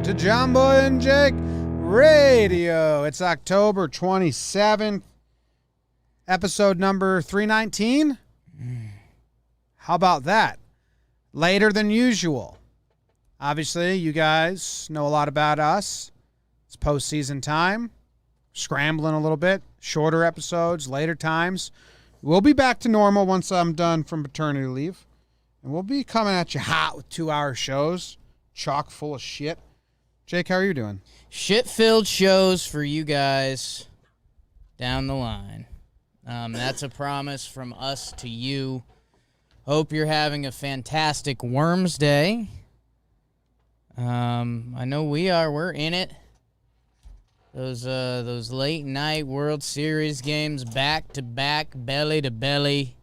to Jomboy and Jake Radio. It's October 27th, episode number 319. How about that? Later than usual. Obviously, you guys know a lot about us. It's postseason time. Scrambling a little bit. Shorter episodes, later times. We'll be back to normal once I'm done from paternity leave. And we'll be coming at you hot with 2-hour shows. Chock full of shit. Jake, how are you doing? Shit-filled shows for you guys down the line. That's a promise from us to you. Hope you're having a fantastic Worms Day. I know we are. We're in it. Those late night World Series games back to back, belly to belly,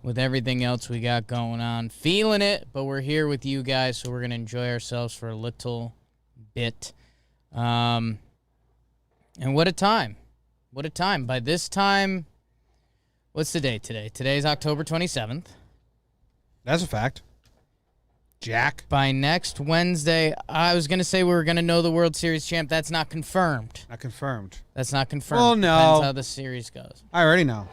with everything else we got going on. Feeling it, but we're here with you guys, so we're gonna enjoy ourselves for a little bit. And what a time! What a time! By this time, what's the date today? Today's October 27th. That's a fact. Jack. By next Wednesday, I was going to say we were going to know the World Series champ. That's not confirmed. Not confirmed. That's not confirmed. Well, no. Depends how the series goes. I already know.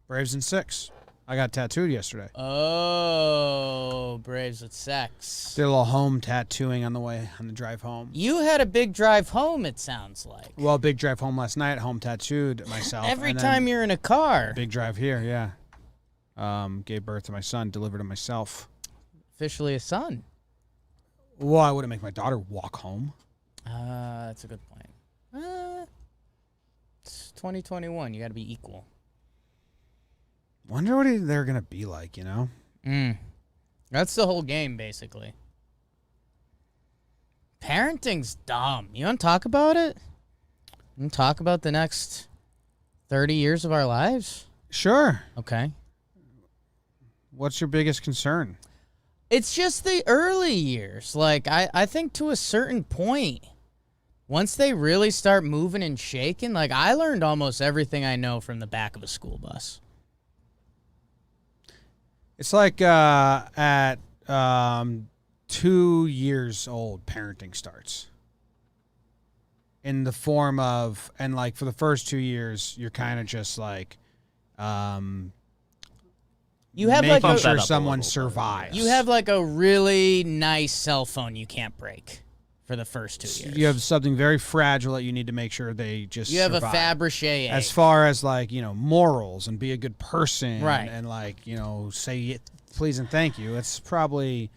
Braves in 6. I got tattooed yesterday. Oh, Braves with sex. Did a little home tattooing on the drive home. You had a big drive home, it sounds like. Well, big drive home last night. Home tattooed myself. Every time you're in a car. Big drive here, yeah. Gave birth to my son, delivered him myself. Officially a son. Well, I wouldn't make my daughter walk home. That's a good point. It's 2021. You got to be equal. Wonder what they're going to be like, you know? That's the whole game, basically. Parenting's dumb. You want to talk about it? You want to talk about the next 30 years of our lives? Sure. Okay. What's your biggest concern? It's just the early years. Like, I think to a certain point, once they really start moving and shaking, like, I learned almost everything I know from the back of a school bus. It's like at 2 years old, parenting starts. In the form of, and like for the first 2 years, you're kind of just like, you have making like sure someone survives. You have like a really nice cell phone you can't break for the first 2 years. You have something very fragile that you need to make sure they just You have survive. a Fabergé egg. As far as like, you know, morals and be a good person. Right. And like, you know, say please and thank you. It's probably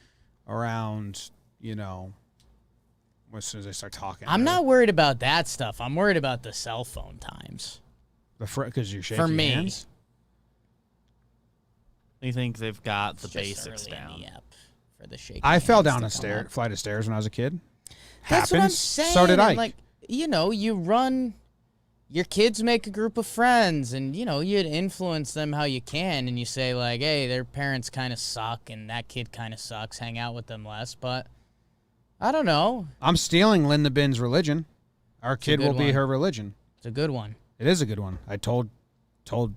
around, you know, as soon as they start talking. I'm not worried about that stuff. I'm worried about the cell phone times. Because you're shaking For me. hands? You think they've got the It's just basics early in down? the app for the shaking I fell hands down to a come up. flight of stairs when I was a kid. That's what I'm Happens. saying. So did and, Ike. like, you know, you run, your kids make a group of friends, and, you know, you influence them how you can, and you say, like, hey, their parents kind of suck, and that kid kind of sucks, hang out with them less, but I don't know. I'm stealing Linda Bin's religion. Our kid will be one. her religion. It's a good one. It is a good one. I told. I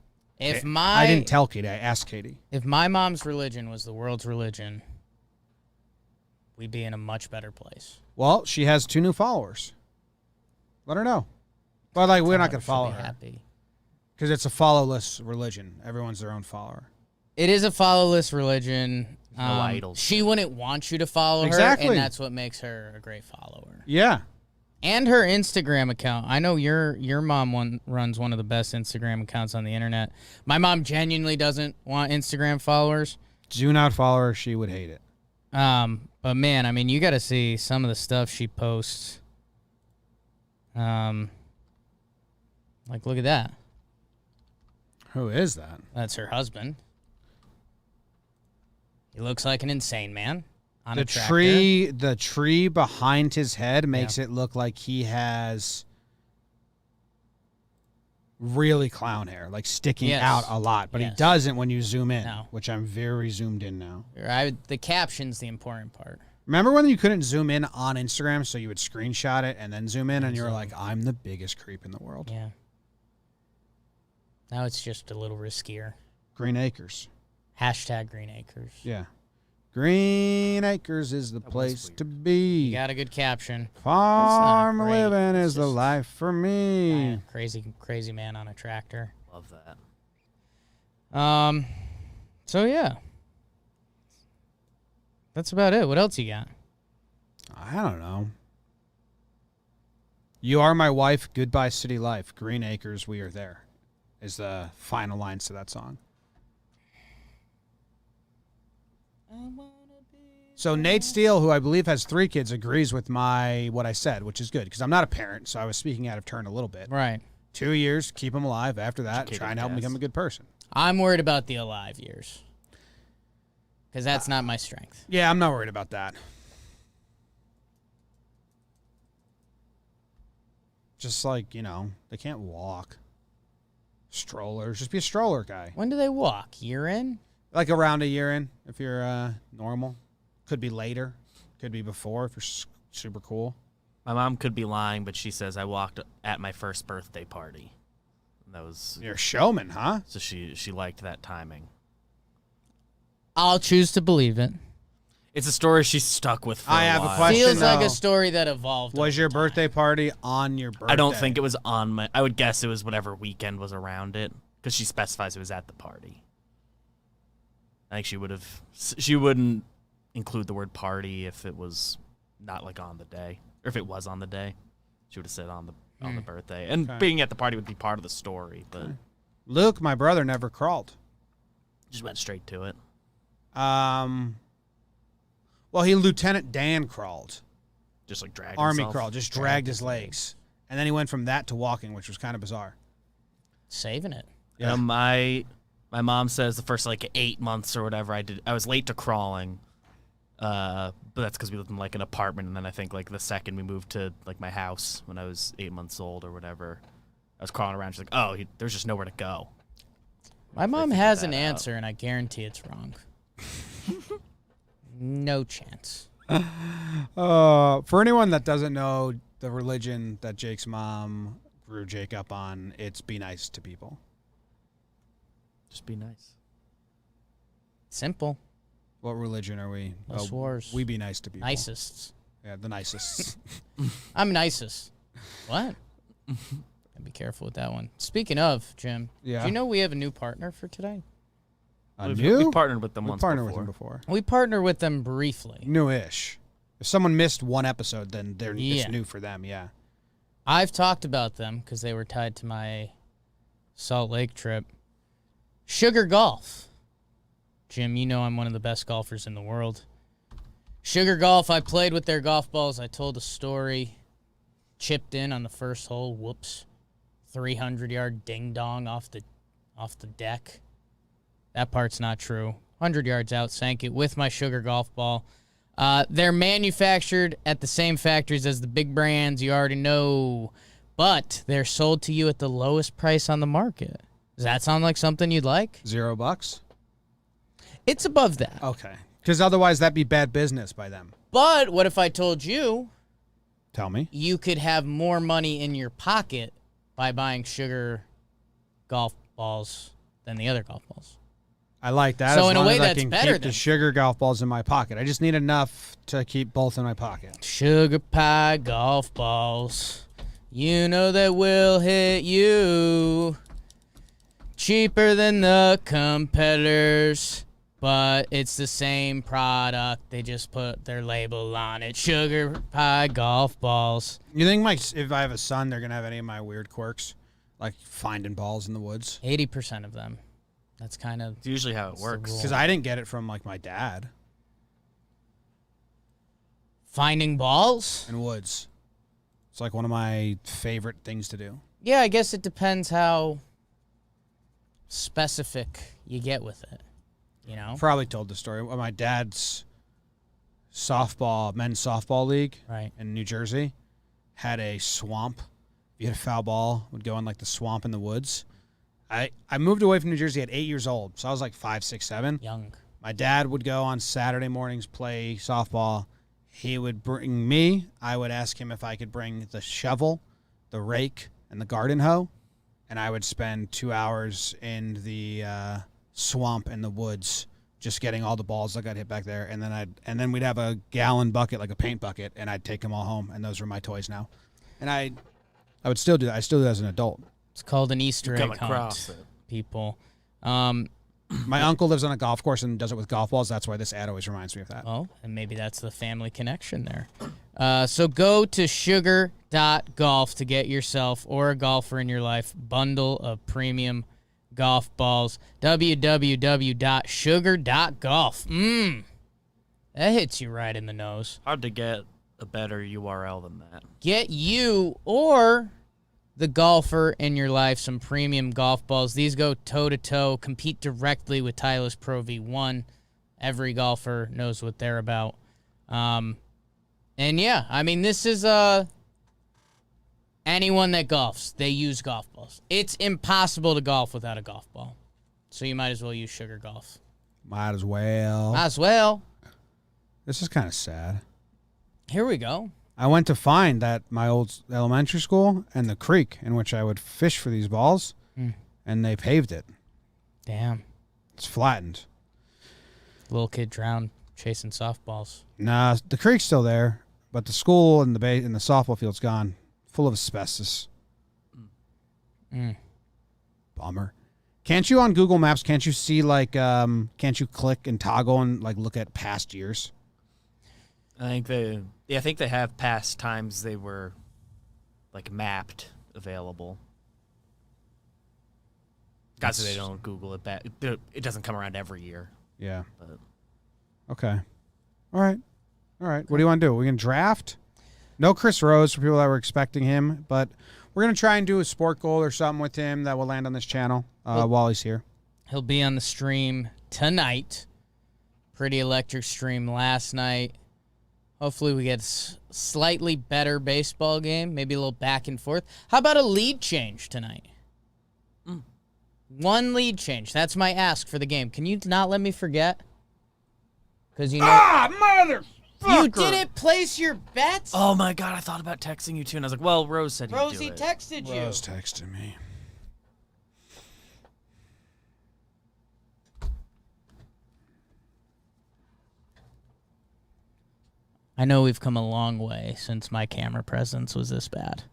I didn't tell Katie. I asked Katie. If my mom's religion was the world's religion, we'd be in a much better place. Well, she has 2 new followers. Let her know. But like, we're not going to follow her Happy. because it's a followless religion. Everyone's their own follower. It is a followless religion. No idols. She wouldn't want you to follow Exactly. her, and that's what makes her a great follower. Yeah. And her Instagram account. I know your mom runs one of the best Instagram accounts on the internet. My mom genuinely doesn't want Instagram followers. Do not follow her. She would hate it. But man, I mean, you got to see some of the stuff she posts. Like, look at that. Who is that? That's her husband. He looks like an insane man. On a tractor. The tree behind his head makes it look like he has really clown hair, like sticking out a lot, but he doesn't when you zoom in, which I'm very zoomed in now. The caption's the important part. Remember when you couldn't zoom in on Instagram, so you would screenshot it and then zoom in, and you were like, I'm the biggest creep in the world. Yeah. Now it's just a little riskier. Green Acres. Hashtag Green Acres. Yeah. Green Acres is the place to be. You got a good caption. Farm great. living It's is the just- life for me. Yeah, crazy man on a tractor. Love that. So yeah. That's about it. What else you got? I don't know. You are my wife. Goodbye, city life. Green Acres, we are there. Is the final lines to that song. So Nate Steele, who I believe has 3 kids, agrees with what I said, which is good because I'm not a parent, so I was speaking out of turn a little bit. Right. 2 years, keep him alive. After that, Educated try and help him guess. become a good person. I'm worried about the alive years. Because that's not my strength. Yeah, I'm not worried about that. Just like, they can't walk. Strollers. Just be a stroller guy. When do they walk? Year in? Like around a year in, if you're normal. Could be later. Could be before if you're super cool. My mom could be lying, but she says I walked at my first birthday party. And that was You're a showman, huh? so she liked that timing. I'll choose to believe it. It's a story she's stuck with for I a have a while. question. Feels like though. a story that evolved. Was over your time. birthday party on your birthday? I don't think it was on my. I would guess it was whatever weekend was around it because she specifies it was at the party. I think she wouldn't include the word party if it was not like on the day, or if it was on the day. She would have said on the birthday, and Okay. being at the party would be part of the story, but Luke, my brother, never crawled. just went straight to it. Well, Lieutenant Dan crawled. Just like dragged Army himself. crawl, just dragged his legs. And then he went from that to walking, which was kind of bizarre. Saving it. Yeah. My mom says the first 8 months or whatever I was late to crawling, but that's because we lived in an apartment, and then I think the second we moved to my house when I was 8 months old or whatever, I was crawling around. She's like, "Oh, there's just nowhere to go." My mom figured has that an out. answer, and I guarantee it's wrong. No chance. For anyone that doesn't know the religion that Jake's mom grew Jake up on, it's be nice to people. Just be nice. Simple. What religion are we? Less wars. We be nice to people. Nicest. Yeah, the nicest. I'm nicest. What? Gotta be careful with that one. Speaking of, Jim, Yeah. do you know we have a new partner for today? We partnered with them We once partnered before. with them before. We partner with them briefly. Newish. If someone missed one episode, then Yeah. it's new for them. Yeah. I've talked about them because they were tied to my Salt Lake trip. Sugar Golf. Jim, you know I'm one of the best golfers in the world. Sugar Golf, I played with their golf balls. I told a story. Chipped in on the first hole. Whoops. 300-yard ding-dong off the deck. That part's not true. 100 yards out, sank it with my Sugar Golf ball. They're manufactured at the same factories as the big brands you already know, but they're sold to you at the lowest price on the market. Does that sound like something you'd like? $0? It's above that. Okay. Because otherwise that'd be bad business by them. But what if I told you Tell me. you could have more money in your pocket by buying Sugar Golf balls than the other golf balls? I like that. So as in a long way, as I that's can better keep the than- sugar golf balls in my pocket. I just need enough to keep both in my pocket. Sugar pie golf balls. You know that will hit you. Cheaper than the competitors, but it's the same product. They just put their label on it. Sugar pie golf balls. You think if I have a son, they're gonna have any of my weird quirks, like finding balls in the woods? 80% of them. That's kind of It's usually how it the works. rule. Because I didn't get it from my dad finding balls. in woods. It's like one of my favorite things to do. Yeah, I guess it depends how specific you get with it. You know? Probably told the story. Well, my dad's men's softball league Right. in New Jersey had a swamp. If you hit a foul ball, would go in the swamp in the woods. I moved away from New Jersey at 8 years old, so I was 5, 6, 7. Young. My dad would go on Saturday mornings, play softball. He would bring me. I would ask him if I could bring the shovel, the rake, and the garden hoe. And I would spend 2 hours in the swamp in the woods just getting all the balls that got hit back there, and then we'd have a gallon bucket, like a paint bucket, and I'd take them all home, and those are my toys now. And I would still do that. I still do that as an adult. It's called an Easter Come egg across hunt, it. people. My uncle lives on a golf course and does it with golf balls. That's why this ad always reminds me of that. Oh, and maybe that's the family connection there. So go to sugar.golf to get yourself or a golfer in your life bundle of premium golf balls. www.sugar.golf. That hits you right in the nose. Hard to get a better URL than that. Get you or the golfer in your life some premium golf balls. These go toe-to-toe, compete directly with Titleist Pro V1. Every golfer knows what they're about. And yeah, I mean, this is anyone that golfs, they use golf balls. It's impossible to golf without a golf ball. So you might as well use Sugar Golf. Might as well. Might as well. This is kind of sad. Here we go. I went to find that my old elementary school and the creek in which I would fish for these balls, and they paved it. Damn. It's flattened. Little kid drowned chasing softballs. Nah, the creek's still there, but the school and the softball field's gone, full of asbestos. Bummer. Can't you on Google Maps? Can't you see can't you click and toggle and look at past years? I think they have past times they were mapped available. Guys, they don't Google it back. It doesn't come around every year. Yeah. But. Okay. All right. What do you want to do? We're going to draft? No Chris Rose for people that were expecting him, but we're going to try and do a sport goal or something with him that will land on this channel while he's here. He'll be on the stream tonight. Pretty electric stream last night. Hopefully we get a slightly better baseball game, maybe a little back and forth. How about a lead change tonight? One lead change. That's my ask for the game. Can you not let me forget? Because you know... motherfucker! You didn't place your bets? Oh, my God. I thought about texting you, too. And I was like, well, Rose said he'd do it. Rosie texted you. Rose texted me. I know we've come a long way since my camera presence was this bad.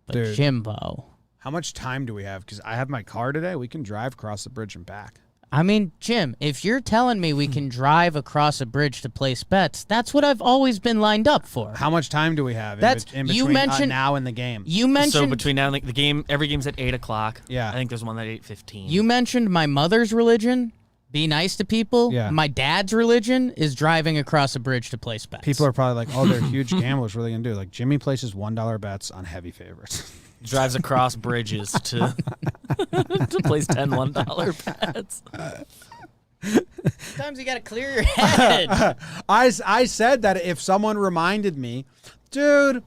But Dude. Jimbo... How much time do we have? Because I have my car today. We can drive across the bridge and back. I mean, Jim, if you're telling me we can drive across a bridge to place bets, that's what I've always been lined up for. How much time do we have in you between mentioned, now and the game? You mentioned... So between now and the game, every game's at 8 o'clock. Yeah. I think there's one at 8:15. You mentioned my mother's religion, be nice to people. Yeah. My dad's religion is driving across a bridge to place bets. People are probably like, oh, they're huge gamblers. What are they going to do? Like, Jimmy places $1 bets on heavy favorites. Drives across bridges to place 10 $1 bets. Sometimes you got to clear your head. I said that if someone reminded me, dude,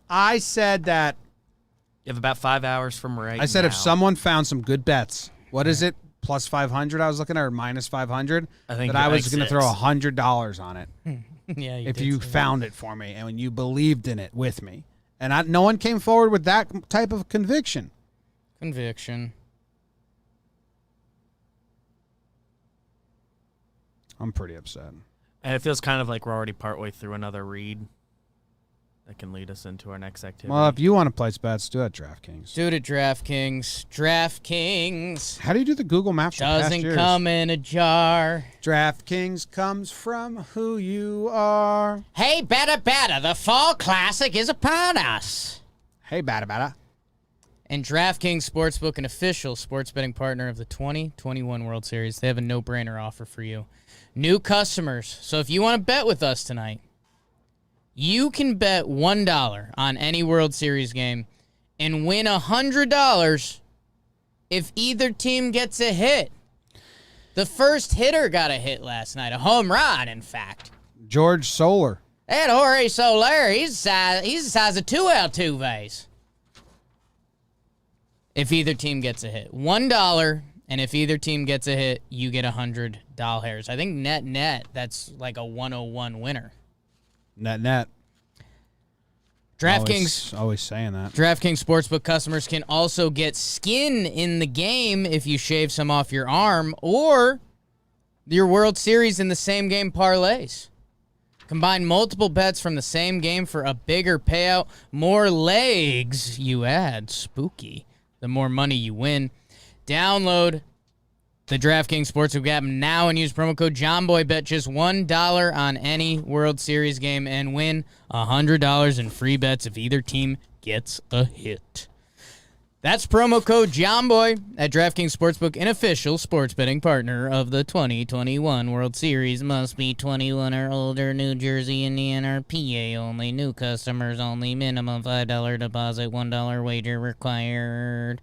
I said that. You have about 5 hours from right now. I said if someone found some good bets, what is it? Plus 500 I was looking at, or minus 500? I think that I was going to throw $100 on it. Yeah, if you found it for me and when you believed in it with me. And no one came forward with that type of conviction. Conviction. I'm pretty upset. And it feels kind of like we're already partway through another read that can lead us into our next activity. Well, if you want to place bets, do it at DraftKings. Do it at DraftKings. DraftKings. How do you do the Google Maps? Doesn't come in a jar. DraftKings comes from who you are. Hey, better, the Fall Classic is upon us. Hey, bada. And DraftKings Sportsbook, an official sports betting partner of the 2021 World Series, they have a no-brainer offer for you. New customers. So if you want to bet with us tonight, you can bet $1 on any World Series game and win $100 if either team gets a hit. The first hitter got a hit last night, a home run, in fact. George Soler. That Jorge Soler, he's the size of 2 Altuves. If either team gets a hit. $1, and if either team gets a hit, you get $100. I think net, that's like a 101 winner. Net. DraftKings. Always saying that. DraftKings Sportsbook customers can also get skin in the game if you shave some off your arm, or your World Series in the same game parlays. Combine multiple bets from the same game for a bigger payout. More legs you add. Spooky. The more money you win. Download the DraftKings Sportsbook app now and use promo code Jomboy. Bet just $1 on any World Series game and win $100 in free bets if either team gets a hit. That's promo code Jomboy at DraftKings Sportsbook, an official sports betting partner of the 2021 World Series. Must be 21 or older, New Jersey, Indiana, or PA only. New customers only. Minimum $5 deposit, $1 wager required.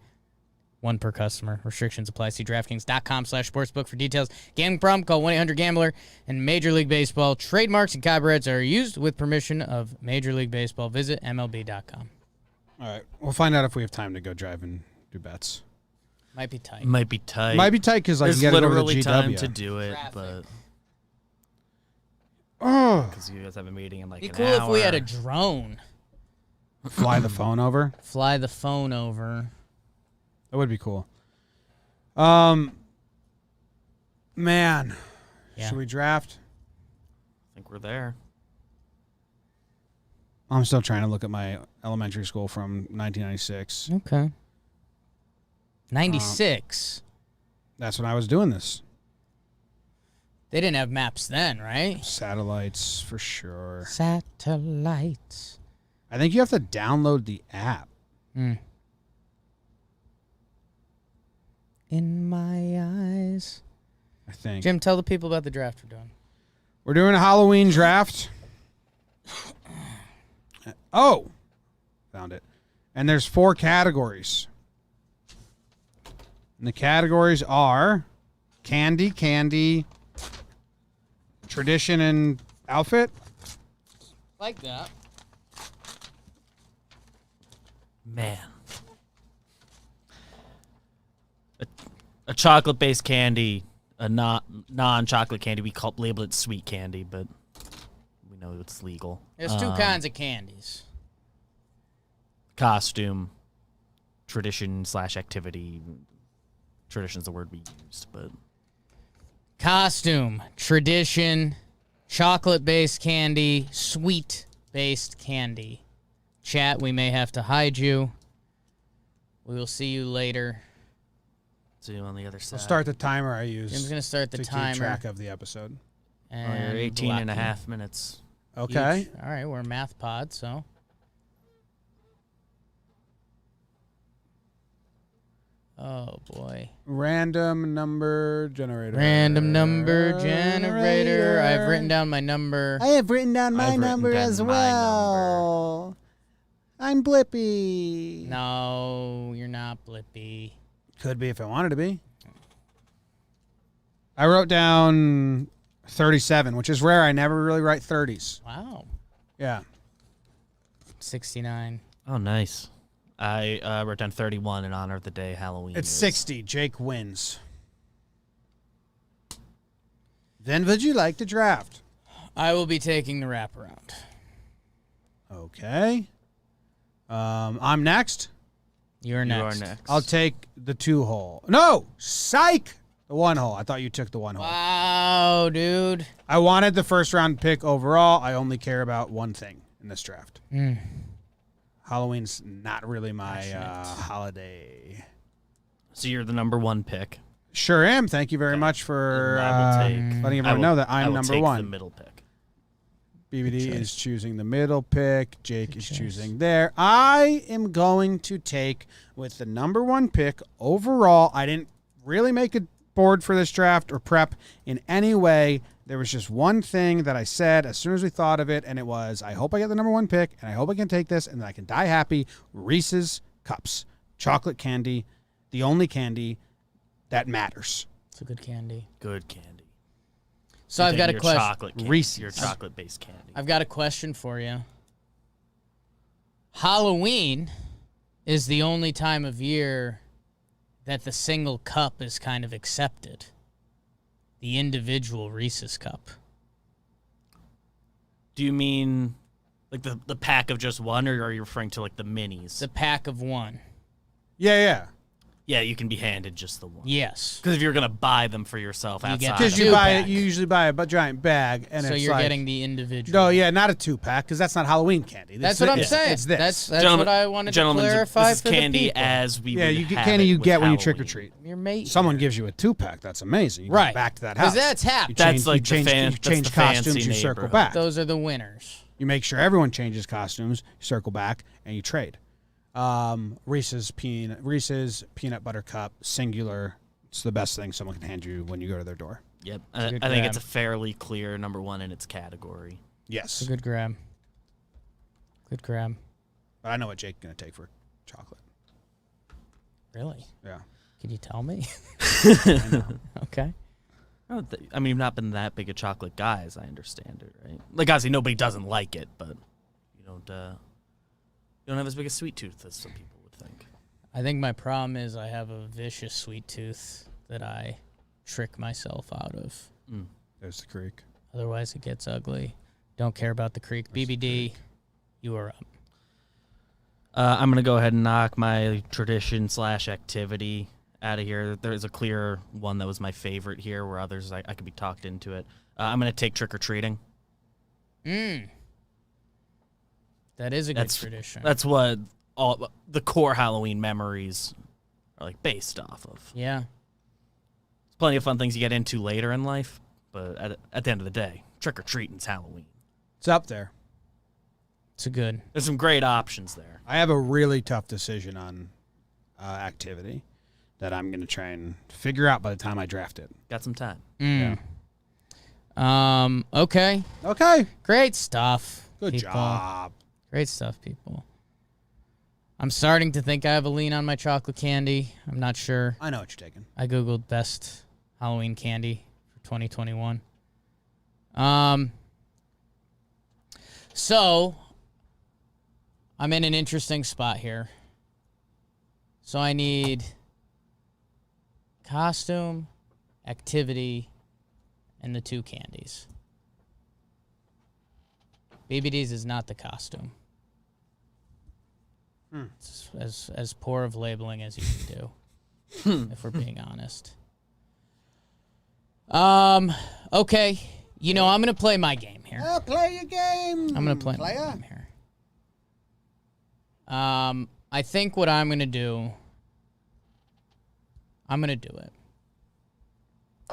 One per customer. Restrictions apply. See DraftKings.com/sportsbook for details. Gambling problem? Call 1-800-GAMBLER. And Major League Baseball trademarks and copyrights are used with permission of Major League Baseball. Visit MLB.com. All right. We'll find out if we have time to go drive and do bets. Might be tight. Might be tight. Might be tight because I There's can get it over the literally GW. time to do it, Traffic. but Oh, because you guys have a meeting in like Be an cool hour. if we had a drone. fly the phone over. Fly the phone over. That would be cool. Man, Yeah. should we draft? I think we're there. I'm still trying to look at my elementary school from 1996. Okay. 96. That's when I was doing this. They didn't have maps then, right? Satellites for sure. Satellites. I think you have to download the app. In my eyes. I think. Jim, tell the people about the draft we're doing. We're doing a Halloween draft. Oh, found it. And there's 4 categories. And the categories are candy, tradition, and outfit. Like that. Man. A chocolate-based candy, a non-chocolate candy. We label it sweet candy, but we know it's legal. There's 2 kinds of candies. Costume, tradition/activity. Tradition's the word we used, but Costume, tradition, chocolate-based candy, sweet-based candy. Chat, we may have to hide you. We will see you later. see you on the other side. We'll start the timer I use Jim's going to start the to timer. keep track of the episode. Oh, And you're 18 and a Lucky. half minutes. Okay. Each. All right, we're a math pod, so. Oh, boy. Random number generator. Random number generator. I've written down my number. I have written down my I've written number down as my well. I'm Blippy. No, you're not Blippy. Could be if I wanted to be. I wrote down 37, which is rare. I never really write 30s. Wow. Yeah. 69. Oh, nice. I wrote down 31 in honor of the day Halloween It's is. 60. Jake wins. Then would you like to draft? I will be taking the wraparound. Okay. I'm next. You're You are next. next. I'll take the 2-hole. No! Psych! The 1-hole. I thought you took the 1-hole. Wow, dude. I wanted the first round pick overall. I only care about one thing in this draft. Halloween's not really my holiday. So you're the number 1 pick. Sure am. Thank you very much for And I will take. letting I everyone will- know that I I'm will number take 1. The middle pick. BBD Good choice. is choosing the middle pick. Jake Good is choice. choosing there. I am going to take with the number 1 pick overall. I didn't really make a board for this draft or prep in any way. There was just one thing that I said as soon as we thought of it, and it was, I hope I get the number 1 pick, and I hope I can take this, and then I can die happy. Reese's Cups. Chocolate candy. The only candy that matters. It's a good candy. Good candy. So I've got a Your question. chocolate candy. Reese's. Your chocolate-based candy. I've got a question for you. Halloween is the only time of year that the single cup is kind of accepted. The individual Reese's cup. Do you mean like the pack of just one, or are you referring to like the minis? It's a pack of one. Yeah. Yeah, you can be handed just the one. Yes. Because if you're gonna buy them for yourself You get outside, Because the you two-pack. usually buy a giant bag, and So it's you're like, getting the individual. no, yeah, not a 2-pack, because that's not Halloween candy. That's what I'm it's, saying. It's this. That's what I wanted to gentlemen, clarify this is for candy the people. as we yeah, would you get have candy it you with get when you Halloween. trick or treat. Your mate. Someone here. gives you a 2-pack. That's amazing. You Right. go back to that house. Because that's half. You That's change, like you change, the you change that's the fancy costumes, you circle neighborhood. back. Those are the winners. You make sure everyone changes costumes, you circle back, and you trade. Reese's peanut butter cup, singular. It's the best thing someone can hand you when you go to their door. Yep, a I good think grab. it's a fairly clear number one in its category. Yes. It's a good grab. Good grab. But I know what Jake's going to take for chocolate. Really? Yeah. Could you tell me? I know. Okay. I mean, you've not been that big a chocolate guy, as I understand it, right? Like, obviously, nobody doesn't like it, but you don't have as big a sweet tooth as some people would think. I think my problem is I have a vicious sweet tooth that I trick myself out of. There's the creek. Otherwise, it gets ugly. Don't care about the creek. BBD, you are up. I'm going to go ahead and knock my tradition/activity out of here. There's a clear one that was my favorite here, where others I could be talked into it. I'm going to take trick-or-treating. That is a good tradition. That's what all the core Halloween memories are like based off of. Yeah. There's plenty of fun things you get into later in life, but at the end of the day, trick-or-treating's Halloween. It's up there. It's a good. There's some great options there. I have a really tough decision on activity that I'm going to try and figure out by the time I draft it. Got some time. Yeah. Okay. Okay. Great stuff. Good people. job. Great stuff, people. I'm starting to think I have a lean on my chocolate candy. I'm not sure. I know what you're taking. I Googled best Halloween candy for 2021. So I'm in an interesting spot here. So I need costume, activity, and the two candies. BBD's is not the costume. It's as poor of labeling as you can do, if we're being honest. Okay. You know, I'm going to play my game here. Play your game. I'm going to play my game here. I think what I'm going to do, I'm going to do it.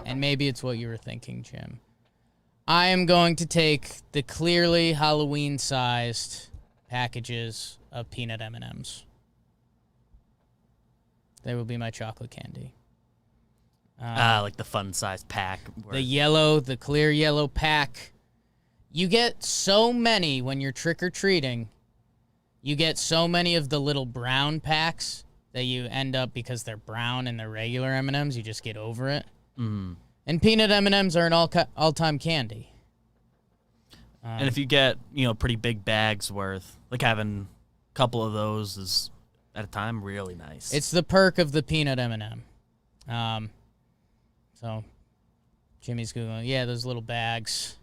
And maybe it's what you were thinking, Jim. I am going to take the clearly Halloween-sized packages of peanut M&Ms. They will be my chocolate candy. Like the fun-sized pack. The clear yellow pack. You get so many when you're trick-or-treating. You get so many of the little brown packs that you end up, because they're brown and they're regular M&Ms, you just get over it. And peanut M&Ms are an all-time candy. And if you get, pretty big bags worth, like having a couple of those is, at a time, really nice. It's the perk of the peanut M&M. So, Jimmy's Googling. Yeah, those little bags.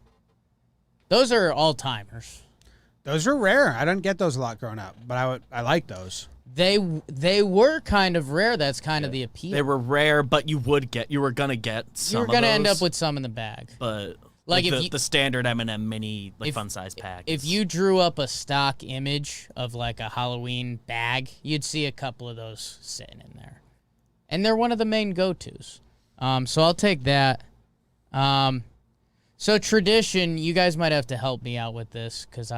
Those are all-timers. Those are rare. I didn't get those a lot growing up, but I like those. They were kind of rare. That's kind of the appeal. They were rare, but you were gonna get some. You were gonna end up with some in the bag. But Like if the standard M&M mini fun size pack. If you drew up a stock image of like a Halloween bag, you'd see a couple of those sitting in there, and they're one of the main go-tos. So I'll take that. So tradition, you guys might have to help me out with this because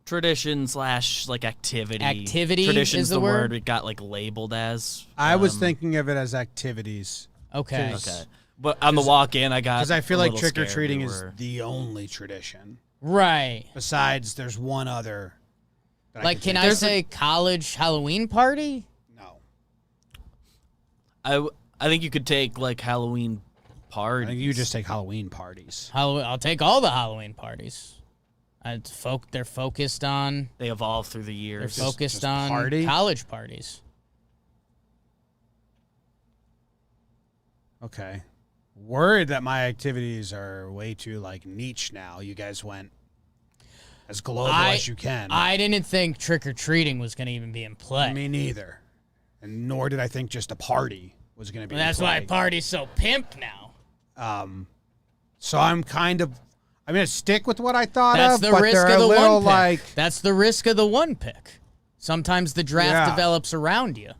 tradition / activity. Activity Tradition's is the word? it got labeled as. I was thinking of it as activities. Okay. Okay. But on the walk-in, I got Because I feel a like little scared trick-or-treating we is were- the only tradition. Right. Besides, there's one other. that Like, could can think I of. say college Halloween party? No. I think you could take Halloween I parties. think you just take Halloween parties. I'll take all the Halloween parties. They're focused on. They evolve through the They're years. focused just on party? college parties. Okay. Worried that my activities are way too niche now. You guys went as global as you can. I didn't think trick or treating was going to even be in play. Me neither. and nor did I think just a party was going to be. Well, that's why party's so pimp now. So I'm going to stick with what I thought That's of, the but risk they're of a the little one pick. like That's the risk of the one pick. Sometimes the draft develops around you.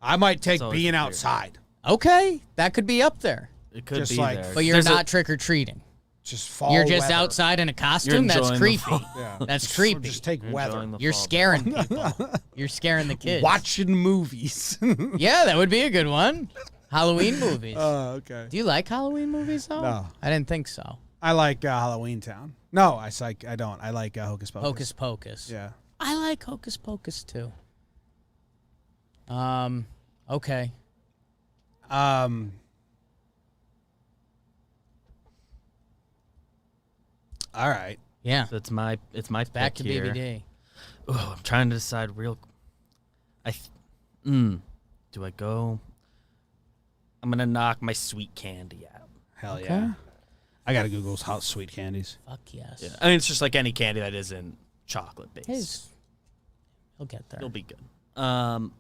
I might take always being weird. outside. Okay, that could be up there. It could Just be like- there. But you're not trick-or-treating. Just fall. You're just weather. outside in a costume? You're That's enjoying the creepy. fall. Yeah. That's creepy. Just take You're weather. enjoying the You're fall. scaring people. You're scaring the kids. Watching movies. Yeah, that would be a good one. Halloween movies. Oh, okay. Do you like Halloween movies, though? No. I didn't think so. I like Halloween Town. No, I don't. I like Hocus Pocus. Hocus Pocus. Yeah. I like Hocus Pocus, too. Okay. All right. Yeah. So it's my Back to pick here. BBD. Oh, I'm trying to decide do I go? I'm gonna knock my sweet candy out. Hell Okay. yeah. I gotta Google hot sweet candies. Fuck yes. Yeah. I mean, it's just like any candy that isn't chocolate based. He'll get there. It'll be good. I'm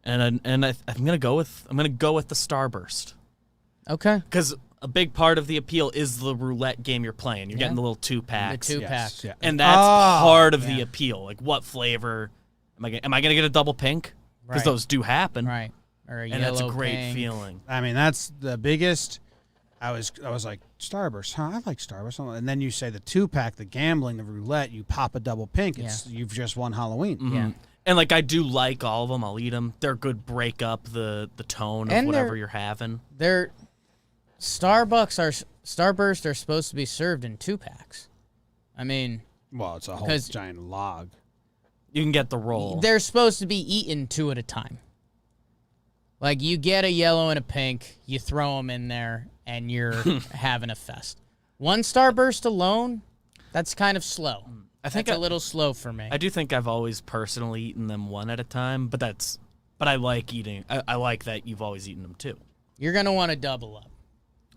gonna go with the Starburst Okay. because a big part of the appeal is the roulette game you're playing. You're getting the little 2-packs. The 2-pack. Yes, yeah. And that's Oh, part of the yeah. appeal. Like, what flavor am I gonna get a double pink? Because Right. those do happen, Right. Or a and yellow that's a great pink. feeling. I mean, that's the biggest. I was like, Starburst, huh? I like Starburst. And then you say the 2-pack, the gambling, the roulette, you pop a double pink. You've just won Halloween. Mhm. Yeah. And like I do like all of them. I'll eat them. They're good. Break up the tone of And whatever they're- you're having. Starburst are supposed to be served in 2-packs. I mean, Well, it's a whole 'Cause- giant log. You can get the roll. they're supposed to be eaten 2 at a time. Like, you get a yellow and a pink, you throw them in there, and you're having a fest. One Starburst alone, that's kind of slow. I think That's a little slow for me. I do think I've always personally eaten them one at a time, but I like eating. I like that you've always eaten them too. You're going to want to double up.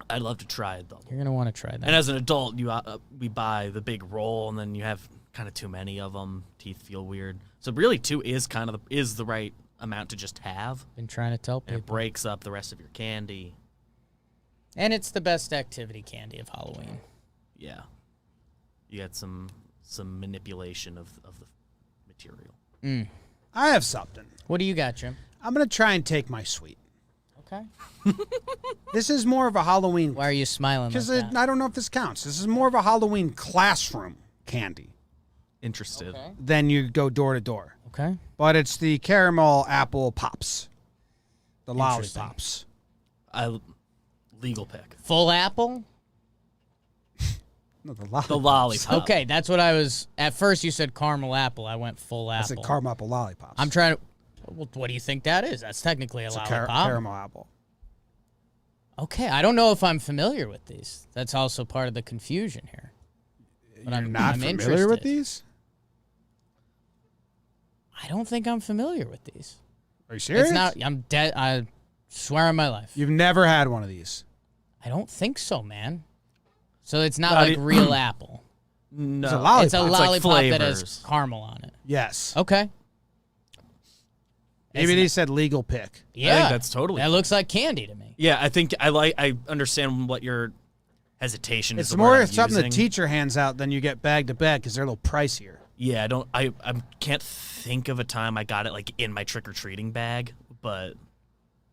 I'd love to try a double. You're going to want to try that. And as an adult, we buy the big roll, and then you have kind of too many of them. Teeth feel weird. So really, 2 is kind of the right amount to just have. Been trying to tell And it people. breaks up the rest of your candy. And it's the best activity candy of Halloween. Yeah, you get some manipulation of the material. I have something. What do you got, Jim? I'm going to try and take my sweet. Okay. This is more of a Halloween. Why are you smiling like Because that? I don't know if this counts. This is more of a Halloween classroom candy Interested. Okay. than you go door to door. Okay. But it's the caramel apple pops. The Interesting. lollipops. Legal pick. Full apple? No, the lollipops. The lollipop. Okay, that's what I was. At first, you said caramel apple. I went full I apple. said caramel apple lollipops. I'm trying to. Well, what do you think that is? That's technically a It's a lollipop. caramel apple. Okay, I don't know if I'm familiar with these. That's also part of the confusion here. But You're I'm not I'm familiar with interested. these? I don't think I'm familiar with these. Are you serious? It's not. I'm dead. I swear on my life. You've never had one of these. I don't think so, man. So it's not Not like e- real apple. No. It's a lollipop. It's a It's like lollipop that flavors. has caramel on it. Yes. Okay. Maybe It's they said legal pick. Yeah, that's totally That looks like candy to me. Yeah, I think I understand what your hesitation is. It's the more word if I'm something the using. teacher hands out than you get bag to bag because they're a little pricier. Yeah, I can't think of a time I got it like in my trick or treating bag, but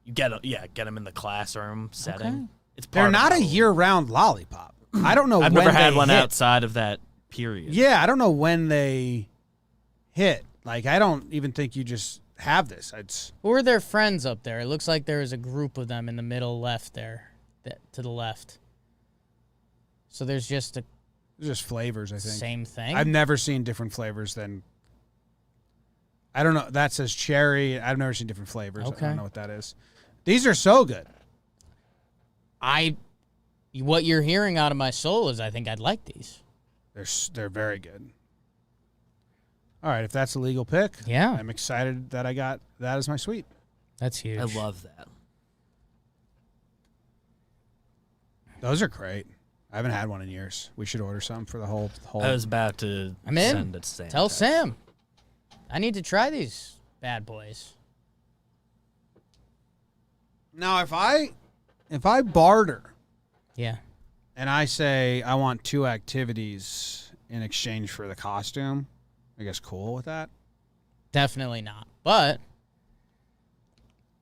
you get them in the classroom setting. Okay. It's part They're of not a Halloween. year-round lollipop. I don't know I've when never had they one hit. outside of that period. Yeah, I don't know when they hit. Like, I don't even think you just have this. It's Who are their friends up there? It looks like there is a group of them in the middle left there, to the left. So there's just a just flavors, I think. same thing. I've never seen different flavors than. I don't know. That says cherry. I've never seen different flavors. I Okay. don't know what that is. These are so good. What you're hearing out of my soul is I think I'd like these. They're very good. All right, if that's a legal pick, Yeah. I'm excited that I got that as my sweet. That's huge. I love that. Those are great. I haven't had one in years. We should order some for the whole. I was about to I'm in. send it to Sam. Tell Sam. I need to try these bad boys. Now, if I barter Yeah. and I say I want 2 activities in exchange for the costume, I guess cool with that? Definitely not. But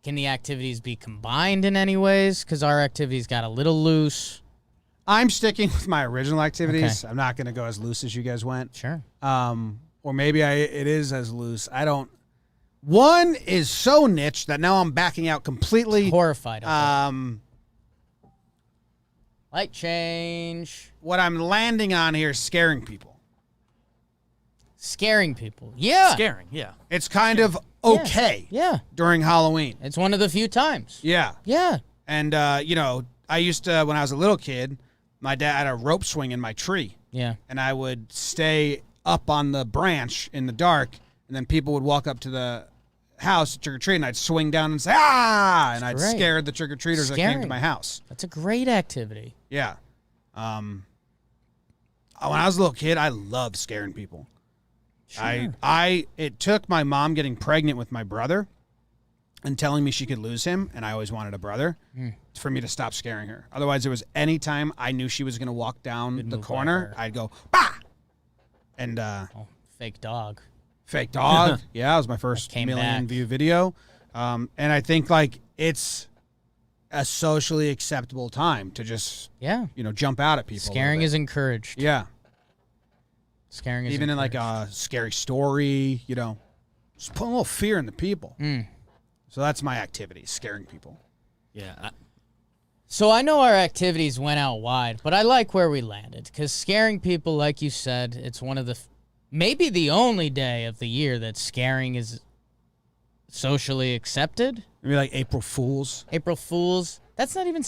can the activities be combined in any ways? Because our activities got a little loose. I'm sticking with my original activities. Okay. I'm not going to go as loose as you guys went. Sure. Or maybe it is as loose. I don't. One is so niche that now I'm backing out completely. Horrified of it. Light change. What I'm landing on here is scaring people. Scaring people. Yeah. Scaring, yeah. It's kind of okay. Yeah. During Halloween. It's one of the few times. Yeah. Yeah. And, I used to, when I was a little kid, my dad had a rope swing in my tree. Yeah. And I would stay up on the branch in the dark, and then people would walk up to the house trick-or-treat, and I'd swing down and say, ah! And I'd scare the trick-or-treaters that came to my house. That's a great activity. Yeah. When I was a little kid, I loved scaring people. Sure. It took my mom getting pregnant with my brother and telling me she could lose him, and I always wanted a brother, for me to stop scaring her. Otherwise, there was any time I knew she was going to walk down the corner, I'd go, bah! And, fake dog. Fake dog. Yeah, it was my first million view video. And I think, it's a socially acceptable time to just, jump out at people. Scaring is encouraged. Yeah. Scaring is even encouraged. in a scary story, just put a little fear in the people. So that's my activity, scaring people. Yeah. So I know our activities went out wide, but I like where we landed because scaring people, like you said, it's one of the maybe the only day of the year that scaring is socially accepted. Maybe like April Fools. April Fools. That's not even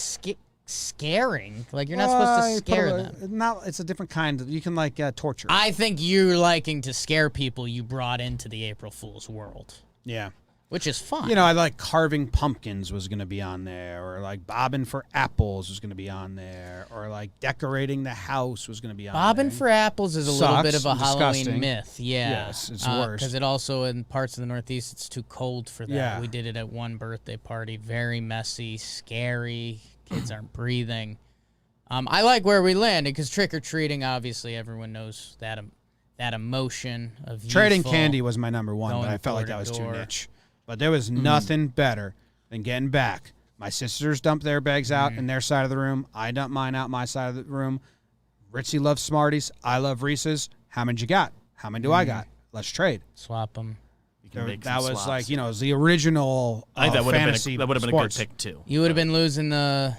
scaring. Like, you're not supposed to scare them. It's a different kind. You can torture. I think you're liking to scare people you brought into the April Fool's world. Yeah. Which is fun. I like carving pumpkins was going to be on there, or bobbing for apples was going to be on there, or decorating the house was going to be on bobbing there. for apples is a little bit of a Halloween myth. Yeah. Yes, it's worse. Because it also, in parts of the Northeast, it's too cold for that. Yeah. We did it at one birthday party. Very messy, scary. Kids aren't breathing. I like where we landed because trick-or-treating, obviously, everyone knows that emotion of trading candy was my number one, but I felt like that was too niche. But there was nothing better than getting back. My sisters dumped their bags out in their side of the room. I dumped mine out my side of the room. Ritzy loves Smarties. I love Reese's. How many you got? How many do I got? Let's trade. Swap them. That was it was the original I think that would have been a good sports. pick too. You would have been losing the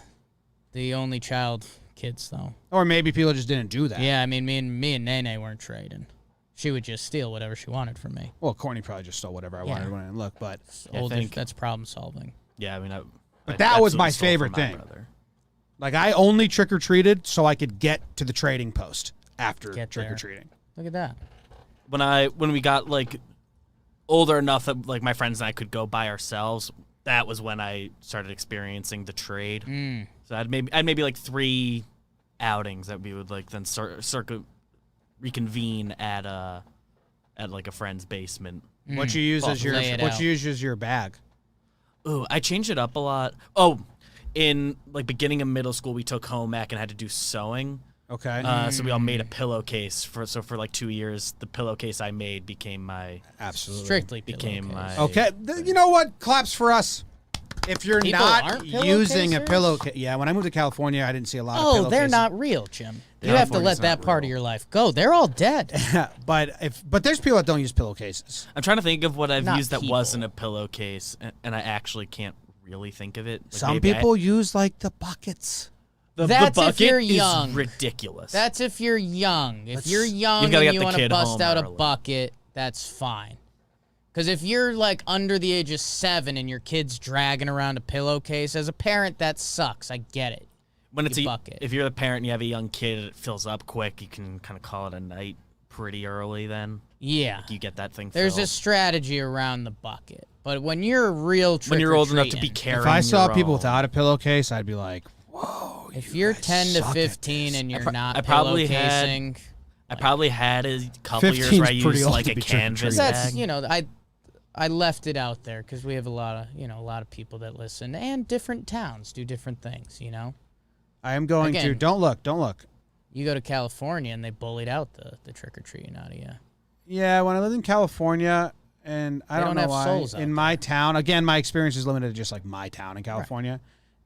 only child kids though. Or maybe people just didn't do that. Yeah, I mean me and Nene weren't trading. She would just steal whatever she wanted from me. Well, Courtney probably just stole whatever I wanted when I didn't look, but That's problem solving. Yeah, I mean, but that was my favorite thing. I only trick or treated so I could get to the trading post after trick or treating. Look at that. When we got older enough that my friends and I could go by ourselves, that was when I started experiencing the trade. So I'd maybe 3 outings that we would then reconvene at a friend's basement. What you use as your bag? Ooh, I changed it up a lot. Oh, in beginning of middle school, we took home ec and had to do sewing. Okay. So we all made a pillowcase for 2 years. The pillowcase I made became my strictly became my okay. You know what? Claps for us. If you're People not using a pillowcase, yeah. When I moved to California, I didn't see a lot of pillowcases. Oh, they're not real, Jim. You have to let that part of your life go. They're all dead. but there's people that don't use pillowcases. I'm trying to think of what I've Not used that people. wasn't a pillowcase, and I actually can't really think of it. Some people use the buckets. The That's bucket if you're is young. ridiculous. That's if you're young. If you're young You've gotta and get you the want to kid bust home out a early. bucket, that's fine. Because if you're under the age of 7 and your kid's dragging around a pillowcase, as a parent, that sucks. I get it. when it's bucket. if you're the parent and you have a young kid and it fills up quick, you can kind of call it a night pretty early then. Yeah. You get that thing There's filled. a strategy around the bucket. But when you're a real when you're old enough to be trick-or-treating, carrying If I saw your people own. without a pillowcase, I'd be like, whoa. if you're 10 to 15 and you're not I probably pillowcasing, I probably had a couple years 15's where I pretty used old like to a be canvas trick-or-treating. that's, bag. I left it out there because we have a lot of people that listen, and different towns do different things. I am going to. Again, Don't look. You go to California and they bullied out the trick or treating out of you. Yeah, when I lived in California, and I don't know have why, souls out in my town, again, my experience is limited to just like my town in California.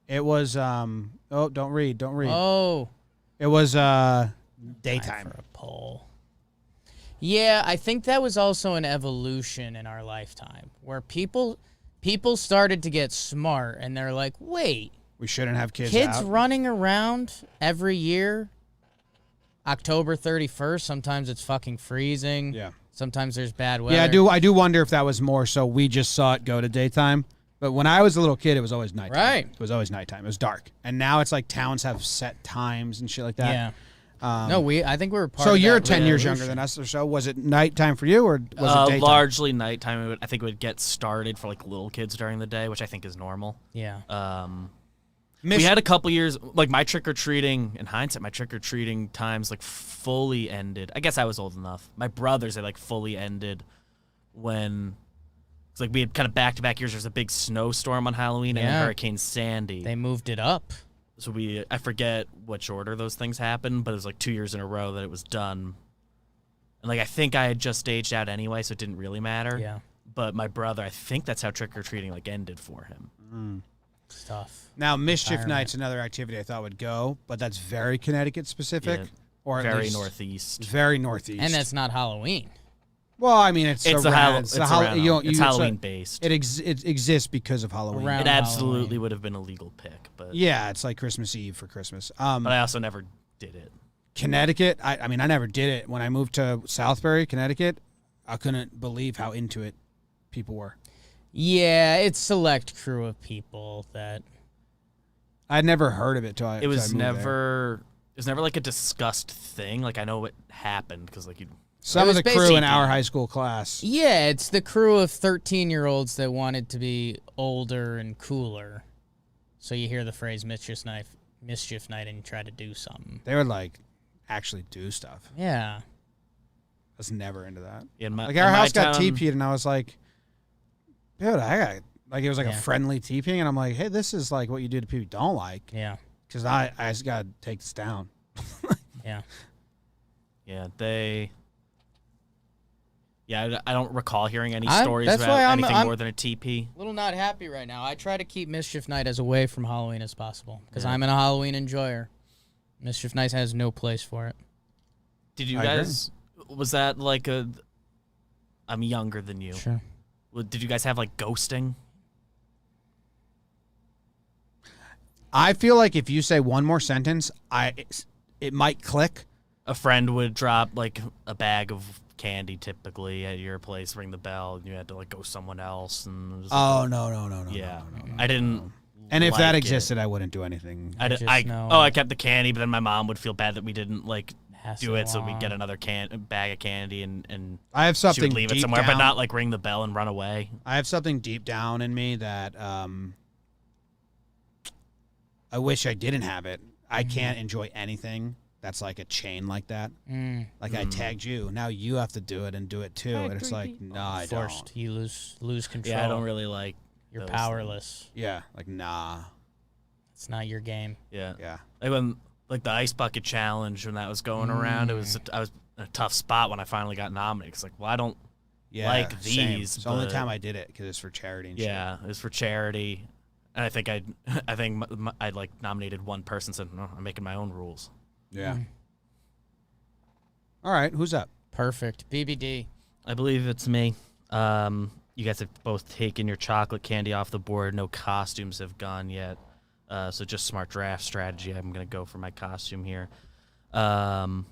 Right. It was, don't read. Oh. It was Time daytime. for a poll. Yeah, I think that was also an evolution in our lifetime where people started to get smart and they're like, wait. We shouldn't have kids out. Running around every year, October 31st, sometimes it's fucking freezing. Yeah. Sometimes there's bad weather. Yeah, I do wonder if that was more so we just saw it go to daytime. But when I was a little kid, it was always nighttime. Right. It was always nighttime. It was dark. And now it's like towns have set times and shit like that. Yeah. I think we were part so of that. So you're 10 years revolution. younger than us or so. Was it nighttime for you or was it daytime? Largely nighttime. I think it would get started for like little kids during the day, which I think is normal. Yeah. We had a couple years, like my trick-or-treating, in hindsight, my trick-or-treating times like fully ended. I guess I was old enough. My brothers, they like fully ended when, it's like we had kind of back-to-back years. There was a big snowstorm on Halloween and then Hurricane Sandy. They moved it up. So I forget which order those things happened, but it was like 2 years in a row that it was done. And like I think I had just aged out anyway, so it didn't really matter. Yeah. But my brother, I think that's how trick-or-treating like ended for him. Stuff. Now, Mischief Night's another activity I thought would go, but that's very Connecticut specific. Yeah, or very least northeast. Very northeast. And that's not Halloween. Well, I mean, it's Halloween based. It exists because of Halloween. Around It absolutely Halloween. would have been a legal pick, but Yeah, it's like Christmas Eve for Christmas. but I also never did it. Connecticut, I mean, I never did it. When I moved to Southbury, Connecticut, I couldn't believe how into it people were. Yeah, it's select crew of people that. I'd never heard of it till I. It was till I moved there. it was never like a discussed thing. Like I know it happened because like you. Some It of the was crew in basically- our high school class. Yeah, it's the crew of 13-year-olds that wanted to be older and cooler. So you hear the phrase mischief night, and you try to do something. They would like actually do stuff. Yeah. I was never into that. In my, Like in our my house got town- TP'd and I was like, dude, I got like it was like a Yeah. friendly TPing and I'm like, hey, this is like what you do to people you don't like Yeah. because I just gotta take this down. Yeah. Yeah, they. Yeah, I don't recall hearing any I- stories that's about why anything I'm- more than a TP. A little not happy right now. I try to keep Mischief Night as away from Halloween as possible because Yeah. I'm a Halloween enjoyer. Mischief Night has no place for it. Did you I agree. guys? Was that like a? I'm younger than you. Sure. Did you guys have like ghosting? I feel like if you say one more sentence, it might click. A friend would drop like a bag of candy typically at your place, ring the bell, and you had to like go someone else. And it was Oh no. yeah, no. I didn't. And if that like it. existed, I wouldn't do anything. just know- I kept the candy, but then my mom would feel bad that we didn't like Pass do it, so we'd along. get another bag of candy and I have she something would leave it deep somewhere, down. but not like ring the bell and run away. I have something deep down in me that I wish I didn't have it. I can't enjoy anything that's like a chain like that. Like I tagged you, now you have to do it and do it too. And it's like, no, I Forced. don't. You lose control. Yeah, I don't really like. You're those powerless. Yeah, like nah. It's not your game. Yeah. Yeah. Like when like the ice bucket challenge when that was going around, I was in a tough spot when I finally got nominated. It's like, well, I don't. Yeah, Like same. these, It's the only but- time I did it because it's for charity and shit. Yeah, it was for charity, and I think I like nominated one person. Said, no, I'm making my own rules. Yeah. All right, who's up? Perfect. BBD. I believe it's me. You guys have both taken your chocolate candy off the board. No costumes have gone yet. So just smart draft strategy. I'm gonna go for my costume here. And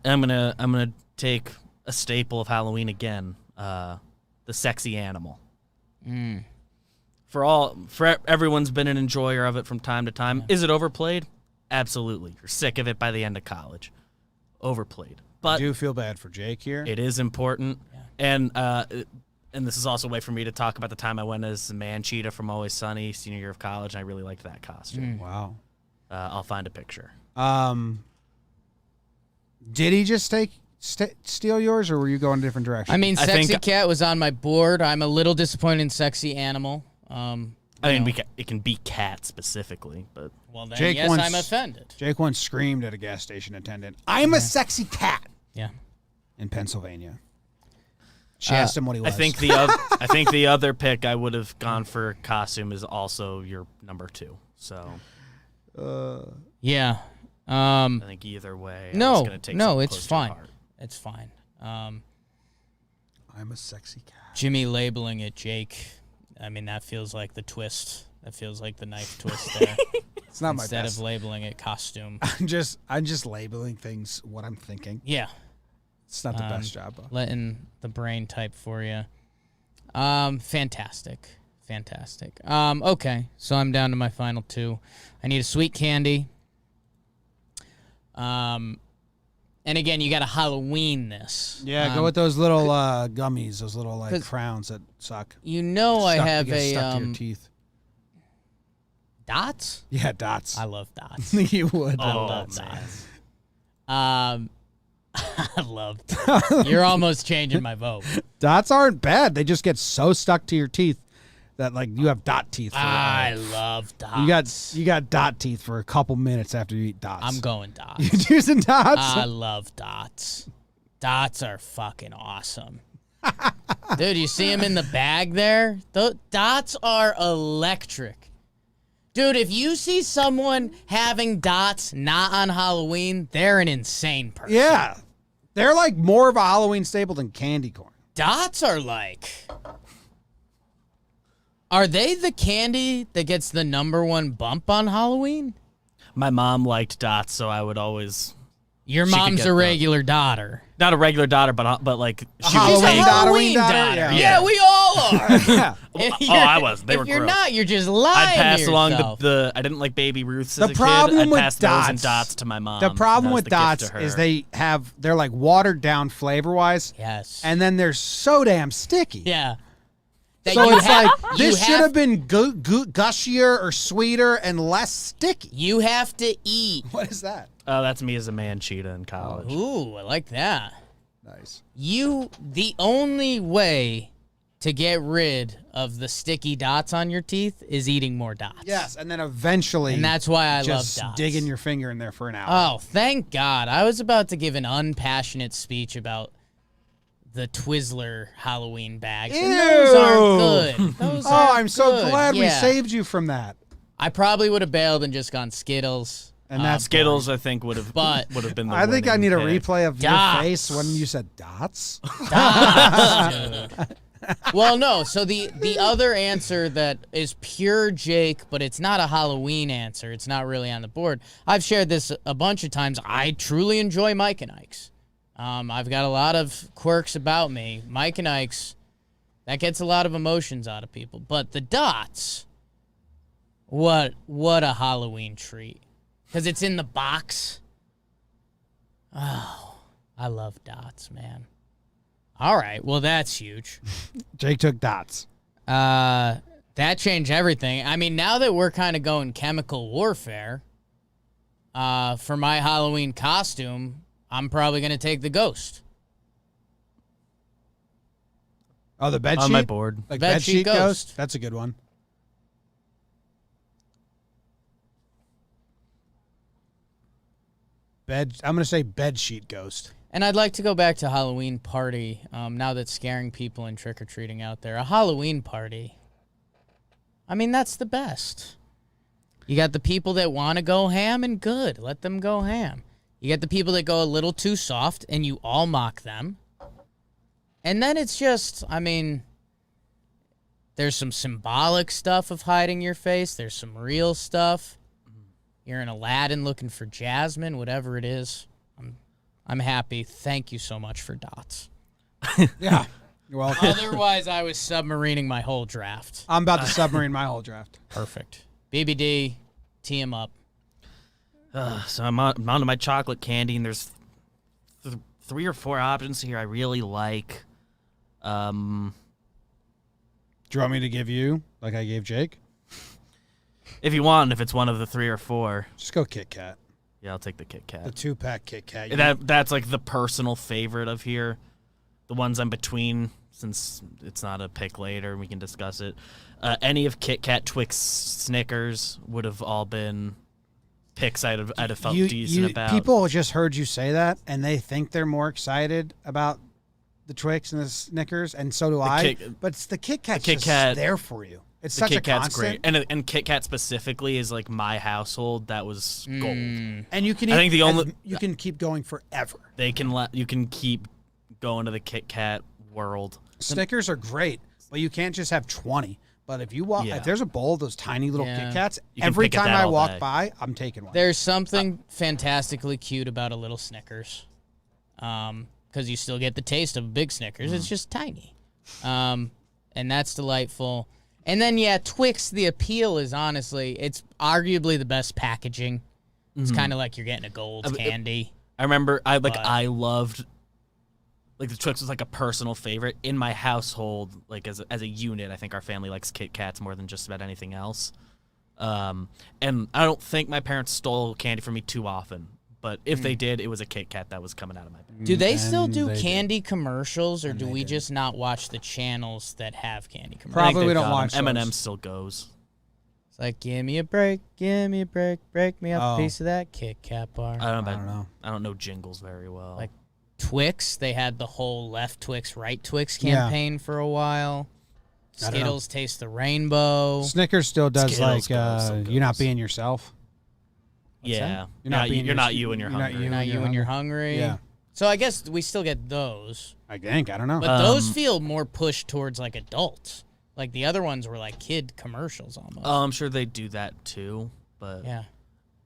I'm gonna take a staple of Halloween again. The sexy animal. For everyone's been an enjoyer of it from time to time. Yeah. Is it overplayed? Absolutely. You're sick of it by the end of college. Overplayed. I But do feel bad for Jake here. it is important. Yeah. And this is also a way for me to talk about the time I went as the man cheetah from Always Sunny, senior year of college, and I really liked that costume. Wow. I'll find a picture. Did he just steal yours, or were you going a different direction? I mean, I Sexy think- Cat was on my board. I'm a little disappointed in Sexy Animal. I mean, it can be cat specifically, but Well, then, Jake yes, once- I'm offended. Jake once screamed at a gas station attendant, "I'm a sexy cat," Yeah. in Pennsylvania. She asked him what he was. I think the other pick I would have gone for costume is also your number 2. So Yeah. I think either way, I was No, gonna take no, something it's close to fine. heart. It's fine. I'm a sexy cat. Jimmy labeling it Jake. I mean, that feels like the twist. That feels like the knife twist there. It's not my Instead best. of labeling it costume. I'm just labeling things what I'm thinking. Yeah. It's not the best job. Letting the brain type for you. Fantastic. Okay, so I'm down to my final 2. I need a sweet candy. And again, you got to Halloween this. Yeah, go with those little gummies, those little like crowns that suck. You know, I have Stuck to a your teeth. dots. Yeah, dots. I love dots. You would. I Oh, love man. dots. I love dots. You're almost changing my vote. Dots aren't bad. They just get so stuck to your teeth that like you have dot teeth. For I a while. love dots. You got dot teeth for a couple minutes after you eat dots. I'm going dots. You're using dots. I love dots. Dots are fucking awesome. Dude, you see them in the bag there? The dots are electric. Dude, if you see someone having dots not on Halloween, they're an insane person. Yeah, they're like more of a Halloween staple than candy corn. Dots are like... Are they the candy that gets the #1 bump on Halloween? My mom liked dots, so I would always Your She could mom's get a the- regular daughter. not a regular daughter, but like she Halloween would She's a take. daughter, Halloween daughter? daughter. Yeah. Yeah, we all are. Yeah. If Oh, I was. They if were you're gross. not, you're just lying I'd pass to along yourself. the. I didn't like Baby Ruths The as a problem kid. I'd with pass those and dots- dots to my mom. The problem That was with the gift dots to is her. they're like watered down flavor wise, Yes. and then they're so damn sticky. yeah. That So you it's have- like you this should have been gushier or sweeter and less sticky. You have to eat. What is that? Oh, that's me as a man cheetah in college. Ooh, I like that. Nice. The only way to get rid of the sticky dots on your teeth is eating more dots. Yes, and then eventually, And that's why I love just dots. digging your finger in there for an hour. Oh, thank God. I was about to give an unpassionate speech about the Twizzler Halloween bags. And those Ew. aren't good. Those Oh, aren't I'm so good. glad we Yeah. saved you from that. I probably would have bailed and just gone Skittles. And that's Skittles, I think, would have But- been. The I think I winning need a pick. replay of Dots. your face when you said dots. Dots, dude. Well, no. So the other answer that is pure Jake, but it's not a Halloween answer. It's not really on the board. I've shared this a bunch of times. I truly enjoy Mike and Ike's. I've got a lot of quirks about me. Mike and Ike's, that gets a lot of emotions out of people. But the dots, what a Halloween treat. Because it's in the box. Oh, I love dots, man. All right, well, that's huge. Jake took dots. That changed everything. I mean, now that we're kind of going chemical warfare, for my Halloween costume, I'm probably going to take the ghost. Oh, the bed on sheet? my board. Like Bed bed sheet sheet ghost. ghost? That's a good one. I'm going to say bed sheet ghost. And I'd like to go back to Halloween party, now that's scaring people and trick-or-treating out there. A Halloween party. I mean, that's the best. You got the people that want to go ham, and good. Let them go ham. You got the people that go a little too soft, and you all mock them. And then it's just, I mean, there's some symbolic stuff of hiding your face. There's some real stuff. You're in Aladdin looking for Jasmine, whatever it is. I'm happy. Thank you so much for dots. Yeah. You're welcome. Otherwise, I was submarining my whole draft. I'm about to submarine my whole draft. Perfect. BBD, tee him up. So I'm on to my chocolate candy, and there's 3 or 4 options here I really like. Do you want me to give you, like I gave Jake? If you want, if it's one of the 3 or 4. Just go Kit Kat. Yeah, I'll take the Kit The Kat. 2-pack Kit Kat. That's like the personal favorite of here. The ones I'm between, since it's not a pick later, we can discuss it. Any of Kit Kat, Twix, Snickers would have all been picks I'd have felt decent about. People just heard you say that, and they think they're more excited about the Twix and the Snickers, and so do I. But it's the Kit Kat's just there for you. It's such a constant. Great, and Kit Kat specifically is like my household. That was gold. And you can. You can keep going forever. You can keep going to the Kit Kat world. Snickers are great, but you can't just have 20. But if there's a bowl of those tiny little Kit Kats, every time I walk by, I'm taking one. There's something fantastically cute about a little Snickers, because you still get the taste of a big Snickers. It's just tiny, and that's delightful. And then, Twix, the appeal is honestly, it's arguably the best packaging. It's kind of like you're getting a gold candy. I remember I loved, like, the Twix was like a personal favorite in my household. Like, as a unit, I think our family likes Kit Kats more than just about anything else. And I don't think my parents stole candy from me too often. But if they did, it was a Kit Kat that was coming out of my bag. Do they still do candy commercials, or do we just not watch the channels that have candy commercials? Probably we don't watch M&M still goes. It's like, give me a break, break me up a piece of that Kit Kat bar. I don't know. I don't know jingles very well. Like Twix, they had the whole left Twix, right Twix campaign for a while. Skittles taste the rainbow. Snickers still does you're not being yourself. Yeah, you're not you when you're hungry. You're not you when you're hungry. Yeah. So I guess we still get those. I think. I don't know. But those feel more pushed towards like adults. Like the other ones were like kid commercials almost. Oh, I'm sure they do that too. But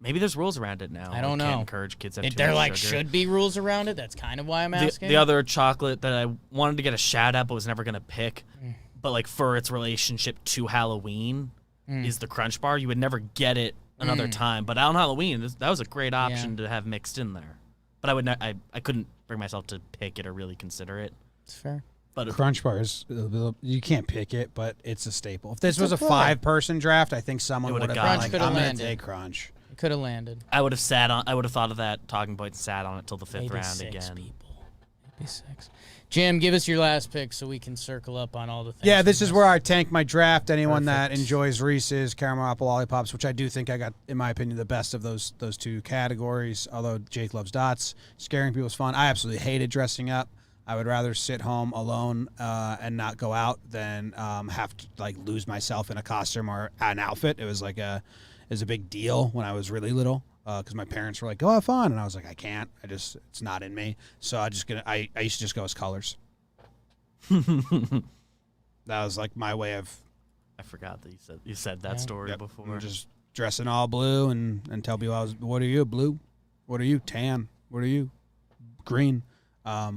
maybe there's rules around it now. I don't know. Can't encourage kids to have too there much sugar. Sugar. Should be rules around it. That's kind of why I'm asking. The other chocolate that I wanted to get a shout out but was never gonna pick, but like for its relationship to Halloween, is the Crunch Bar. You would never get it another time, but on Halloween, that was a great option to have mixed in there. But I couldn't bring myself to pick it or really consider it. It's fair. But Crunch Bars, you can't pick it, but it's a staple. If this was a 5-person draft, I think someone would have gone like, I'm going to take Crunch. It could have landed. I would have thought of that talking point and sat on it till the 5th round again. People. Maybe 6. Jim, give us your last pick so we can circle up on all the things. Yeah, this is where I tank my draft. Anyone that enjoys Reese's, caramel apple lollipops, which I do think I got, in my opinion, the best of those two categories, although Jake loves dots. Scaring people is fun. I absolutely hated dressing up. I would rather sit home alone and not go out than have to like lose myself in a costume or an outfit. It was a big deal when I was really little. Because my parents were like, go have fun. And I was like, I can't. It's not in me. So I used to just go as colors. That was like my way of. I forgot that you said that story before. And just dressing all blue and tell people what are you, blue? What are you, tan? What are you, green? I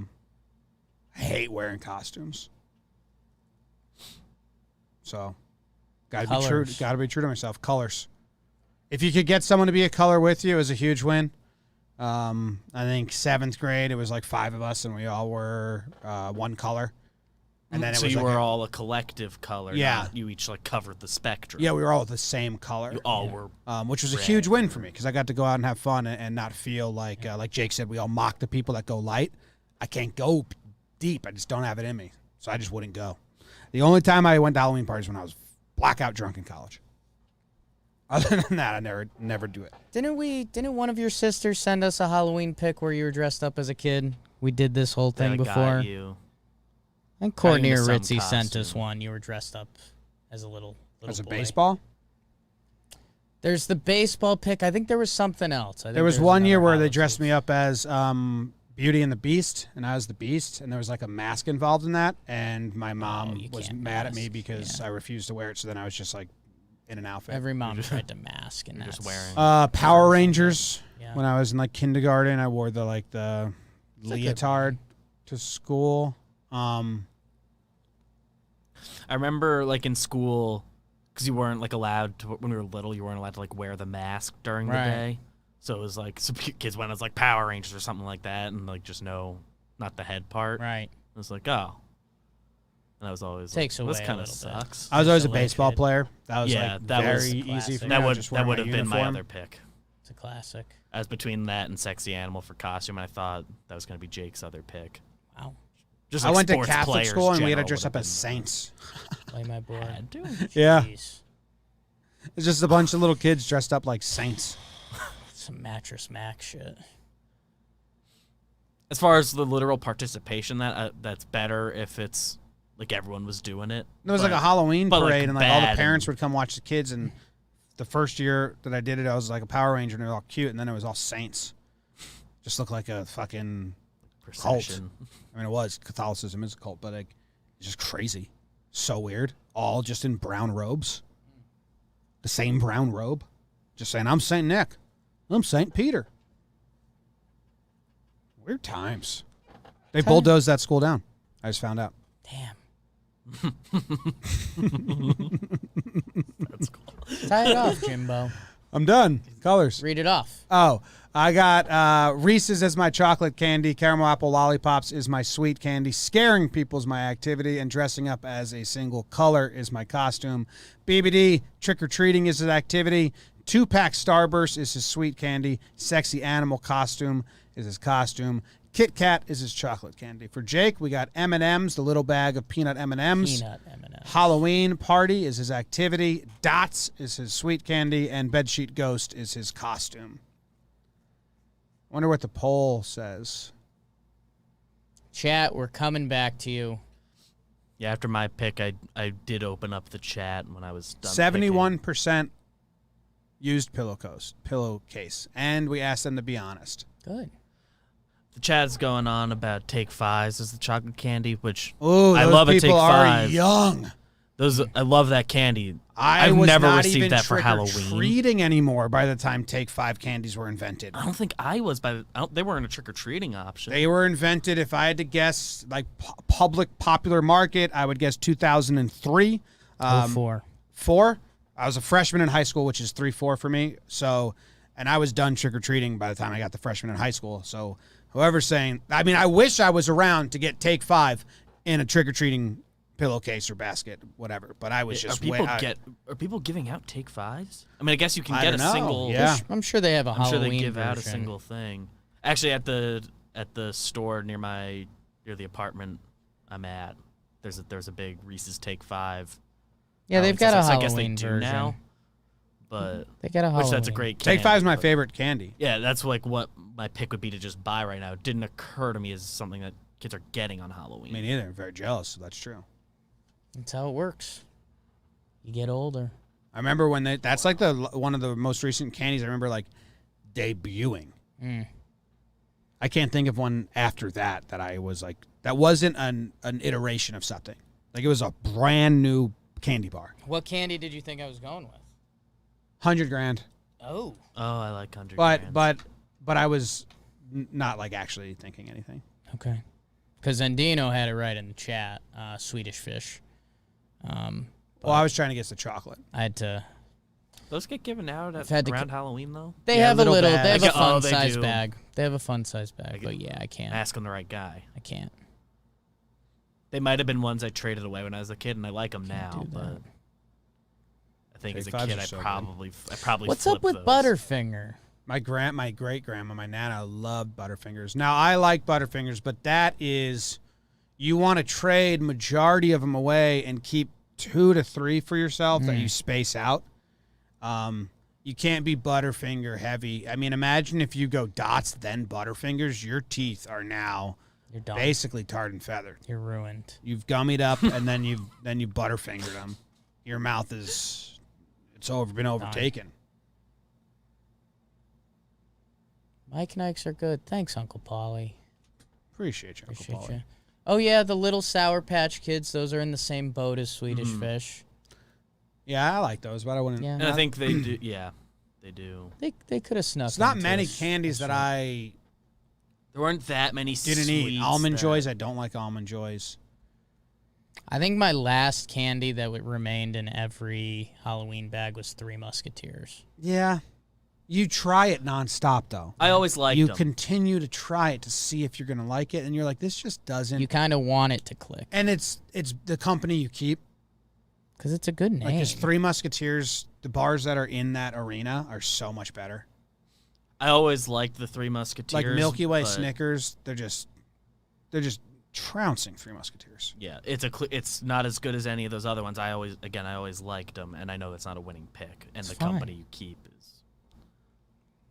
hate wearing costumes. So, gotta be true to myself. Colors. If you could get someone to be a color with you, it was a huge win. I think 7th grade, it was like 5 of us, and we all were one color. And then so you were all a collective color. Yeah. You each like covered the spectrum. Yeah, we were all the same color. You all were. Which was a huge win for me because I got to go out and have fun and not feel like Jake said, we all mock the people that go light. I can't go deep. I just don't have it in me. So I just wouldn't go. The only time I went to Halloween parties when I was blackout drunk in college. Other than that, I never do it. Didn't one of your sisters send us a Halloween pic where you were dressed up as a kid? We did this whole thing before. Got you. I think Courtney or Ritzy sent us one. You were dressed up as a little as a boy. Baseball? There's the baseball pic. I think there was something else. There was one year where they dressed me up as Beauty and the Beast, and I was the Beast, and there was like a mask involved in that, and my mom was mad at me because I refused to wear it, so then I was just like in an outfit. Every mom tried to mask, and that's just wearing. Power Rangers. Yeah. When I was in like kindergarten, I wore the leotard to school. I remember like in school, because you weren't like allowed to, when we were little, you weren't allowed to like wear the mask during the day. So it was like some kids went as like Power Rangers or something like that, and like just not the head part. Right. It was like, oh. And I was always takes away. This kind of sucks. I was always a baseball player. That was very easy for me. That would have been my other pick. a classic. I was between that and Sexy Animal for costume, and I thought that was going to be Jake's other pick. Wow. Just I like went to sports Catholic players school, and we had to general dress would up have as been, saints. Play my boy. Had to. Yeah. Jeez. It's just a bunch of little kids dressed up like saints. Some Mattress Mac shit. As far as the literal participation, that's better if it's like everyone was doing it. There was like But- a Halloween but, parade, like, and like all the bad parents and- would come watch the kids. And the first year that I did it, I was like a Power Ranger, and they were all cute. And then it was all saints. Just looked like a fucking procession. I mean, it was. Catholicism is a cult, but like, it's just crazy. So weird. All just in brown robes. The same brown robe. Just saying, I'm Saint Nick. I'm Saint Peter. Weird times. They bulldozed that school down. I just found out. Damn. That's cool. Tie it off, Jimbo. I'm done. Colors. Read it off. Oh, I got Reese's as my chocolate candy. Caramel apple lollipops is my sweet candy. Scaring people is my activity. And dressing up as a single color is my costume. BBD, trick-or-treating is his activity. 2-pack Starburst is his sweet candy. Sexy animal costume is his costume. Kit Kat is his chocolate candy. For Jake, we got M&M's, the little bag of peanut M&M's. Peanut M&M's. Halloween party is his activity. Dots is his sweet candy. And Bedsheet Ghost is his costume. Wonder what the poll says. Chat, we're coming back to you. Yeah, after my pick, I did open up the chat when I was done. 71% used pillowcase. And we asked them to be honest. Good. The chat's going on about Take Fives as the chocolate candy, which Oh, I those love a people Take are Five. young. I love that candy. I've was never not received even that for Halloween. trick-or-treating anymore by the time Take 5 candies were invented. I don't think I was they weren't a trick or treating option. They were invented, if I had to guess, like public popular market, I would guess 2003. 04. 4. I was a freshman in high school, which is 3-4 for me. So, and I was done trick-or-treating by the time I got the freshman in high school. So whoever's saying, I mean, I wish I was around to get Take 5 in a trick-or-treating pillowcase or basket, whatever. But I was just Are people giving out Take Fives? I mean, I guess you can I get a don't know. single. Yeah. I'm sure they have a I'm sure Halloween they give out a version. single thing. Actually, at the store near the apartment I'm at, there's a big Reese's Take 5. Yeah, they've got a I guess they Halloween do version. now, but They got a Halloween. which that's a great candy. Take 5 is my but- favorite candy. Yeah, that's like what my pick would be to just buy right now. It didn't occur to me as something that kids are getting on Halloween. Me neither. I'm very jealous. So that's true. That's how it works. You get older. I remember when that's like one of the most recent candies I remember like debuting. Mm. I can't think of one after that I was like, that wasn't an iteration of something. Like it was a brand new candy bar. What candy did you think I was going with? $100,000. Oh. Oh, I like 100. But I was not like actually thinking anything. Okay. Because Andino had it right in the chat. Swedish Fish. Well, I was trying to guess the chocolate. I had to. Those get given out had around Halloween though. They Yeah, have a little little. bag. They have a Like, oh, fun they size do. bag. They have a fun size bag. Like, But yeah, I can't. Asking the right guy. I can't. They might have been ones I traded away when I was a kid, and I like them now. do that. But I think as a Take Fives kid, are I so good. probably. What's up with flipped those. Butterfinger? My great grandma, my nana loved Butterfingers. Now I like Butterfingers, but that is, you want to trade majority of them away and keep 2 to 3 for yourself that you space out. You can't be Butterfinger heavy. I mean, imagine if you go Dots then Butterfingers, your teeth are now You're done. basically tarred and feathered. You're ruined. You've gummied up and then you Butterfingered them. Your mouth been overtaken. Mike and Ike's are good. Thanks, Uncle Polly. Appreciate you, Uncle Appreciate Paulie. you. Oh yeah, the little Sour Patch Kids. Those are in the same boat as Swedish Fish. Yeah, I like those, but I wouldn't. Yeah. And I think they do. Yeah, they do. They could have snuck. It's not into many us. candies that I There weren't that many. didn't eat. sweets Almond that- Joys, I don't like Almond Joys. I think my last candy that remained in every Halloween bag was Three Musketeers. Yeah. You try it nonstop, though. I always liked You them. continue to try it to see if you're going to like it, and you're like, this just doesn't. You kind of want it to click And it's the company you keep. because it's a good name. Like, because Three Musketeers, the bars that are in that arena are so much better. I always liked the Three Musketeers. Like Milky Way, but Snickers, they're just trouncing Three Musketeers. Yeah, it's not as good as any of those other ones. I always liked them, and I know it's not a winning pick, and the company you keep is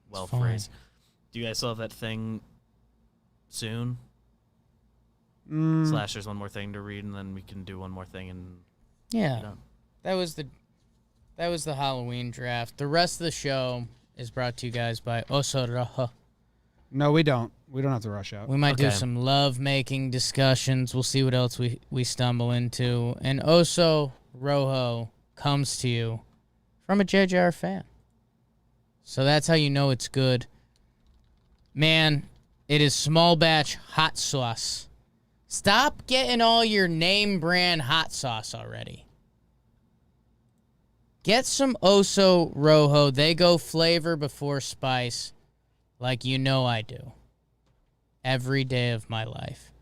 well phrased. Do you guys still have that thing soon? Slash, there's one more thing to read, and then we can do one more thing. And yeah, that was the Halloween draft. The rest of the show is brought to you guys by Oso Rojo. No, we don't. We don't have to rush out. We might do some love-making discussions. We'll see what else we stumble into. And Oso Rojo comes to you from a JJR fan. So that's how you know it's good. Man, it is small batch hot sauce. Stop getting all your name brand hot sauce already. Get some Oso Rojo. They go flavor before spice, like you know I do. Every day of my life.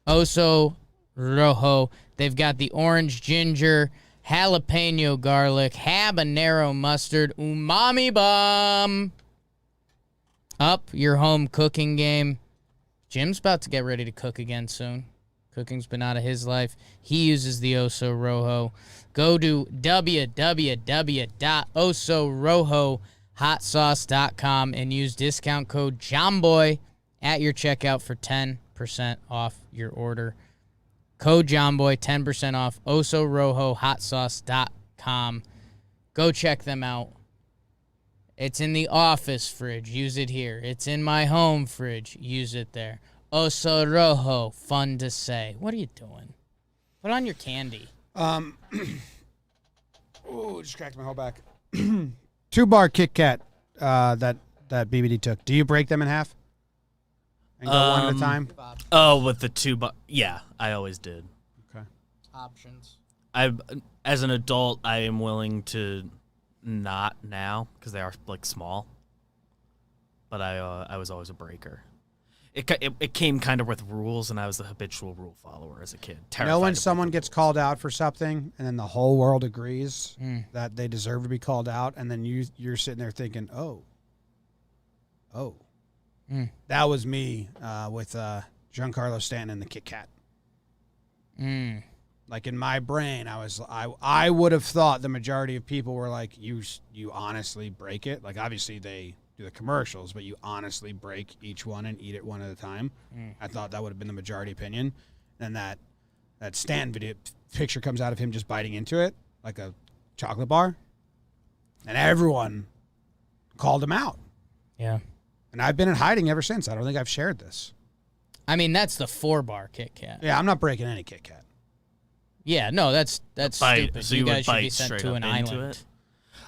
Oso Rojo. They've got the orange ginger, jalapeno garlic, habanero mustard, umami bomb. Up your home cooking game. Jim's about to get ready to cook again soon. Cooking's been out of his life. He uses the Oso Rojo. Go to www.osorojohotsauce.com and use discount code Jomboy at your checkout for 10% off your order. Code Jomboy, 10% off, osorojohotsauce.com. Go check them out. It's in the office fridge. Use it here. It's in my home fridge. Use it there. Oso Rojo, fun to say. What are you doing? Put on your candy. Oh, just cracked my whole back. 2-bar Kit Kat that BBD took. Do you break them in half? And go one at a time? Oh, with the 2 bar. Yeah, I always did. Okay. Options. As an adult, I am willing to not now because they are like small. But I was always a breaker. It came kind of with rules, and I was the habitual rule follower as a kid. Know when someone gets called out for something, and then the whole world agrees that they deserve to be called out, and then you're sitting there thinking, oh. That was me with Giancarlo Stanton and the Kit Kat. Like in my brain, I would have thought the majority of people were like, you honestly break it. Like obviously they do the commercials, but you honestly break each one and eat it one at a time. I thought that would have been the majority opinion. And that Stanton video picture comes out of him just biting into it like a chocolate bar, and everyone called him out. Yeah. And I've been in hiding ever since. I don't think I've shared this. I mean, that's the 4-bar Kit Kat. Yeah, I'm not breaking any Kit Kat. Yeah, no, that's stupid. So you would guys should bite be sent straight to up an into island. it?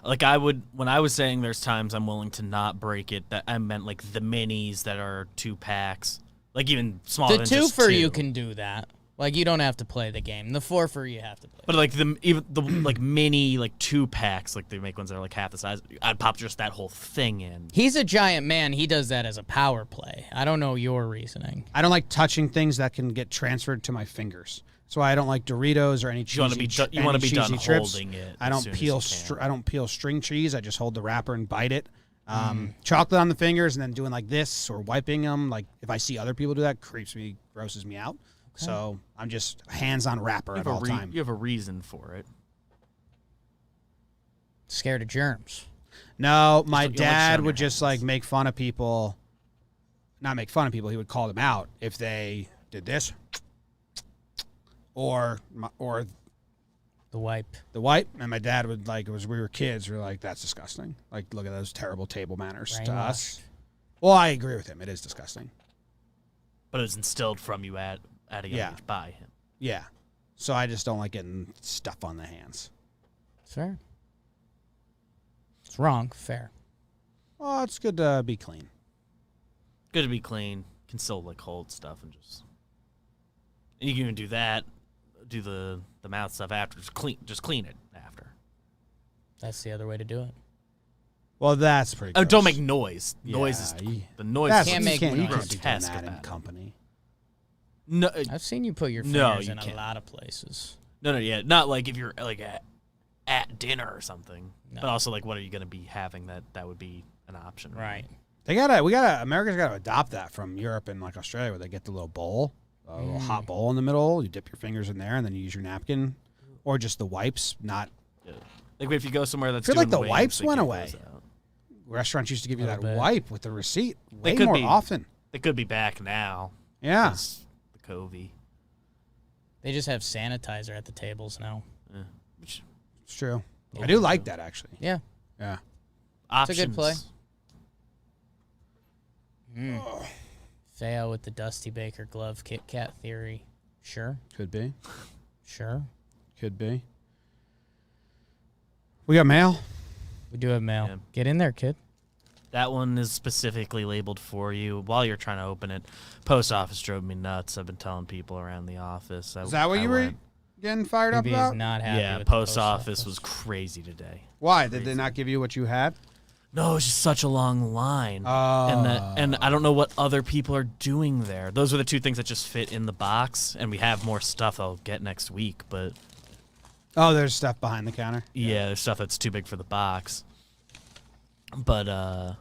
Like I would, when I was saying there's times I'm willing to not break it, that I meant like the minis that are 2 packs, like even smaller The than just 2. you can do that. Like you don't have to play the game. The 4 you have to play. But like even the like mini like 2 packs, like they make ones that are like half the size. I'd pop just that whole thing in. He's a giant man. He does that as a power play. I don't know your reasoning. I don't like touching things that can get transferred to my fingers. That's why I don't like Doritos or any cheesy. You want to be done trips. holding it. I don't peel. I don't peel string cheese. I just hold the wrapper and bite it. Chocolate on the fingers and then doing like this or wiping them. Like if I see other people do that, grosses me out. Okay. So I'm just hands-on wrapper at all time. You have a reason for it. Scared of germs. No, my dad would just like make fun of people. Not make fun of people. He would call them out if they did this. Or the wipe. And my dad would like, we were kids, we were like, that's disgusting. Like, look at those terrible table manners to us. Well, I agree with him. It is disgusting. But it was instilled from you at a young age by him. Yeah. So I just don't like getting stuff on the hands. Fair. It's wrong. Fair. Well, it's good to be clean. Good to be clean. Can still like hold stuff and just. And you can even do that. Do the mouth stuff after. Just clean it after. That's the other way to do it. Well, that's pretty. Oh, don't make noise. Noise is the noise. Can't make noise. You can't be doing that in company. No, I've seen you put your fingers in a lot of places. No, yeah, not like if you're like at dinner or something. No. But also like, what are you going to be having that would be an option. Right. America's gotta adopt that from Europe and like Australia, where they get the little bowl, a little hot bowl in the middle. You dip your fingers in there, and then you use your napkin, or just the wipes. Not Yeah. Like if you go somewhere that's I feel like doing the wings, wipes they went give away. those out. Restaurants used to give you that bit. wipe with the receipt way could more be. often. They could be back now. Yeah, 'cause the COVID. They just have sanitizer at the tables now. Which it's true. Yeah. I do like that actually. Yeah. Yeah. options. a good play. Feo with the Dusty Baker glove Kit Kat theory. Sure. Could be. Sure. Could be. We got mail. We do have mail. Yeah. Get in there, kid. That one is specifically labeled for you while you're trying to open it. Post office drove me nuts. I've been telling people around the office. Is that what you were getting fired up Maybe he's about? not happy Yeah, with the post office was crazy today. Why? Did they not give you what you had? No, it's just such a long line. Oh. And I don't know what other people are doing there. Those are the two things that just fit in the box, and we have more stuff I'll get next week, but Oh, there's stuff behind the counter. yeah, there's stuff that's too big for the box. But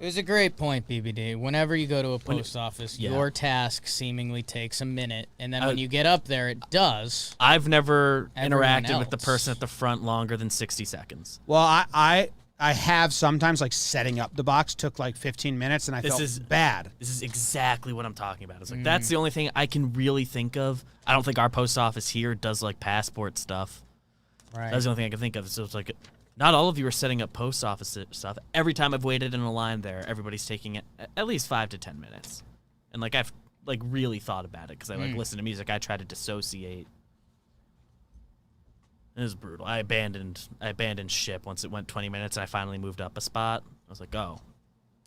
It was a great point, BBD. Whenever you go to a post office, yeah. your task seemingly takes a minute, and then when you get up there, it does. I've never Everyone interacted with the else. person at the front longer than 60 seconds. Well, I have sometimes like setting up the box took like 15 minutes and I This felt is- bad. This is exactly what I'm talking about. It's like that's the only thing I can really think of. I don't think our post office here does like passport stuff. Right. That's the only thing I can think of. So it's like, not all of you are setting up post office stuff. Every time I've waited in a line there, everybody's taking it at least 5 to 10 minutes. And like I've like really thought about it because I like listen to music. I try to dissociate. It was brutal. I abandoned ship once it went 20 minutes. And I finally moved up a spot. I was like, oh,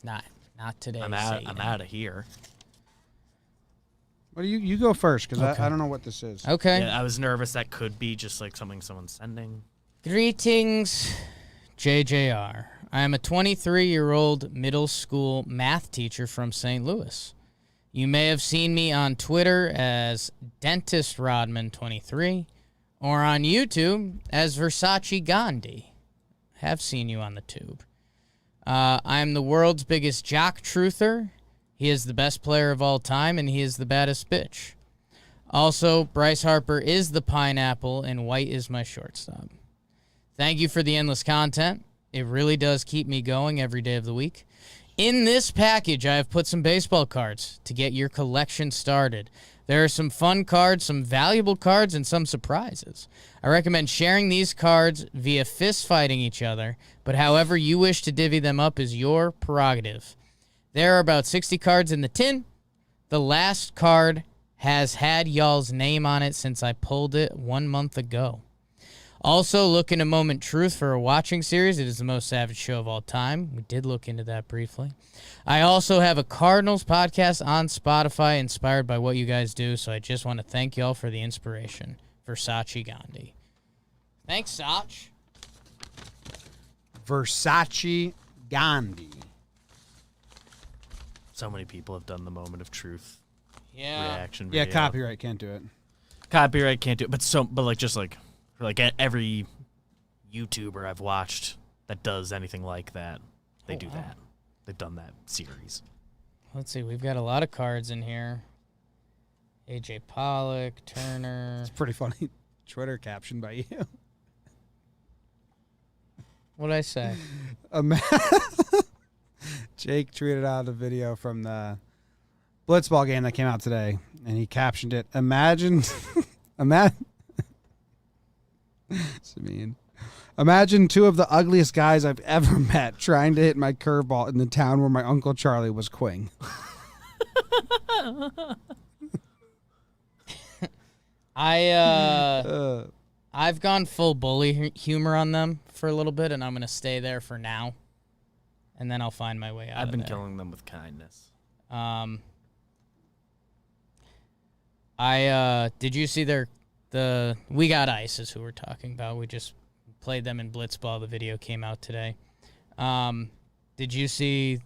Not today. I'm out of here. What do you go first? Because Okay. I don't know what this is. Okay. Yeah, I was nervous that could be just like something someone's sending. Greetings, JJR. I am a 23-year-old middle school math teacher from St. Louis. You may have seen me on Twitter as Dentist Rodman23 or on YouTube as Versace Gandhi. Have seen you on the tube. I am the world's biggest jock truther. He is the best player of all time, and he is the baddest bitch. Also, Bryce Harper is the pineapple, and White is my shortstop. Thank you for the endless content. It really does keep me going every day of the week. In this package, I have put some baseball cards to get your collection started. There are some fun cards, some valuable cards, and some surprises. I recommend sharing these cards via fist fighting each other, but however you wish to divvy them up is your prerogative. There are about 60 cards in the tin. The last card has had y'all's name on it since I pulled it 1 month ago. Also, look into Moment Truth for a watching series. It is the most savage show of all time. We did look into that briefly. I also have a Cardinals podcast on Spotify inspired by what you guys do, so I just want to thank y'all for the inspiration. Versace Gandhi. Thanks, Sach. Versace Gandhi. So many people have done the moment of truth Yeah. reaction Yeah, video. copyright can't do it. Copyright can't do it, but like every YouTuber I've watched that does anything like that, they do wow. that. They've done that series. Let's see. We've got a lot of cards in here. AJ Pollock, Turner. It's pretty funny. Twitter caption by you. What'd I say? Jake tweeted out a video from the Blitzball game that came out today, and he captioned it, imagine it's mean. Imagine two of the ugliest guys I've ever met trying to hit my curveball in the town where my Uncle Charlie was quing. I've gone full bully humor on them for a little bit, and I'm going to stay there for now. And then I'll find my way out I've of been there. killing them with kindness. Did you see the We Got Ice is who we're talking about. We just played them in Blitzball. The video came out today. Did you see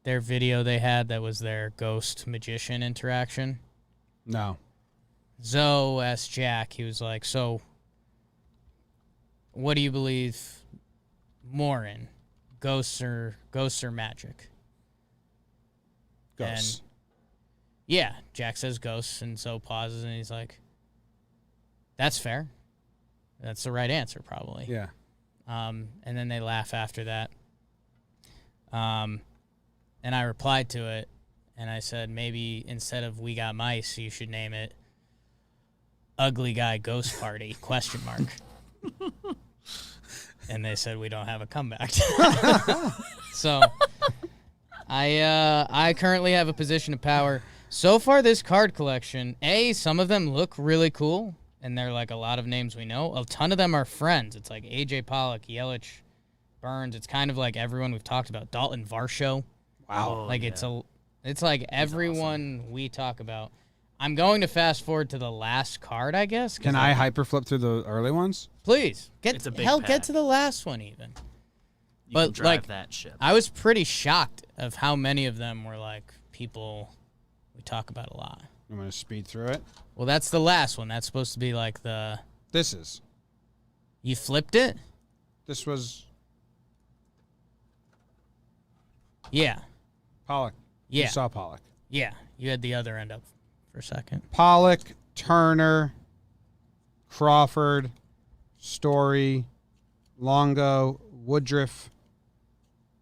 their video they had that was their ghost magician interaction? No. Zoe asked Jack, he was like, so what do you believe more in? ghosts or magic. Ghosts. And yeah, Jack says ghosts, and so pauses, and he's like, "That's fair. That's the right answer, probably." Yeah. And then they laugh after that. And I replied to it, and I said, maybe instead of "We Got Mice," you should name it "Ugly Guy Ghost Party?" ? And they said we don't have a comeback. So I currently have a position of power. So far, this card collection, some of them look really cool, and they're like a lot of names we know. A ton of them are friends. It's like A.J. Pollock, Yelich, Burns. It's kind of like everyone we've talked about. Dalton Varsho. Wow. Like it's like everyone we talk about. I'm going to fast forward to the last card, I guess. Can I hyperflip through the early ones? Please It's a big get pack. to the last one even. You But, can drive like, that ship. I was pretty shocked of how many of them were like people we talk about a lot. I'm going to speed through it. Well, that's the last one. That's supposed to be like the This is. you flipped it. This was Yeah, Pollock. yeah, You saw Pollock. yeah. You had the other end up for a second. Pollock, Turner, Crawford, Story, Longo, Woodruff,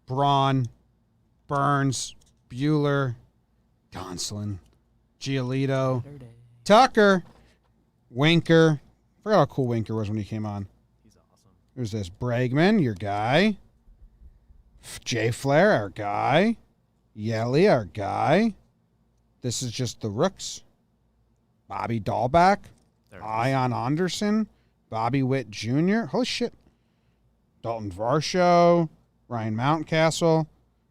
Braun, Burns, Bueller, Gonsolin, Giolito, Tucker, Winker. I forgot how cool Winker was when he came on. He's awesome. Who's this? Bregman, your guy. Jay Flair, our guy. Yelly, our guy. This is just the rooks. Bobby Dahlback. There it is. Ion Anderson. Bobby Witt Jr. Holy shit. Dalton Varsho. Ryan Mountcastle.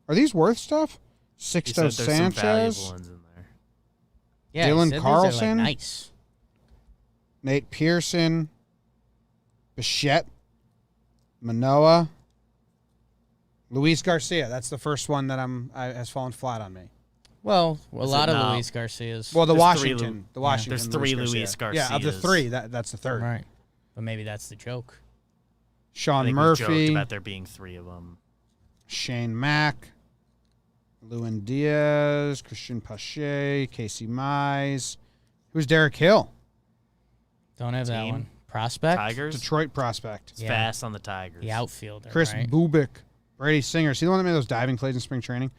Are these worth stuff? He said Sixto there's some valuable Sanchez. ones in there. Yeah, Dylan he said these are, Carlson? like, nice. Nate Pearson. Bichette. Manoa. Luis Garcia. That's the first one that has fallen flat on me. Well, a Is lot it of now? Luis Garcias. Well, the There's three Washington. The Washington. There's three Luis Yeah, of the Garcias. three, that's the third. right. But maybe that's the joke. I Sean think we joked Murphy. about there being three of them. Shane Mack, Lewin Diaz, Christian Pache, Casey Mize. Who's Derek Hill? Don't have that Team? one. Prospect? Tigers. Detroit prospect. It's Yeah. fast on the Tigers. The outfielder, Chris right? Bubick, Brady Singer. Is he the one that made those diving plays in spring training?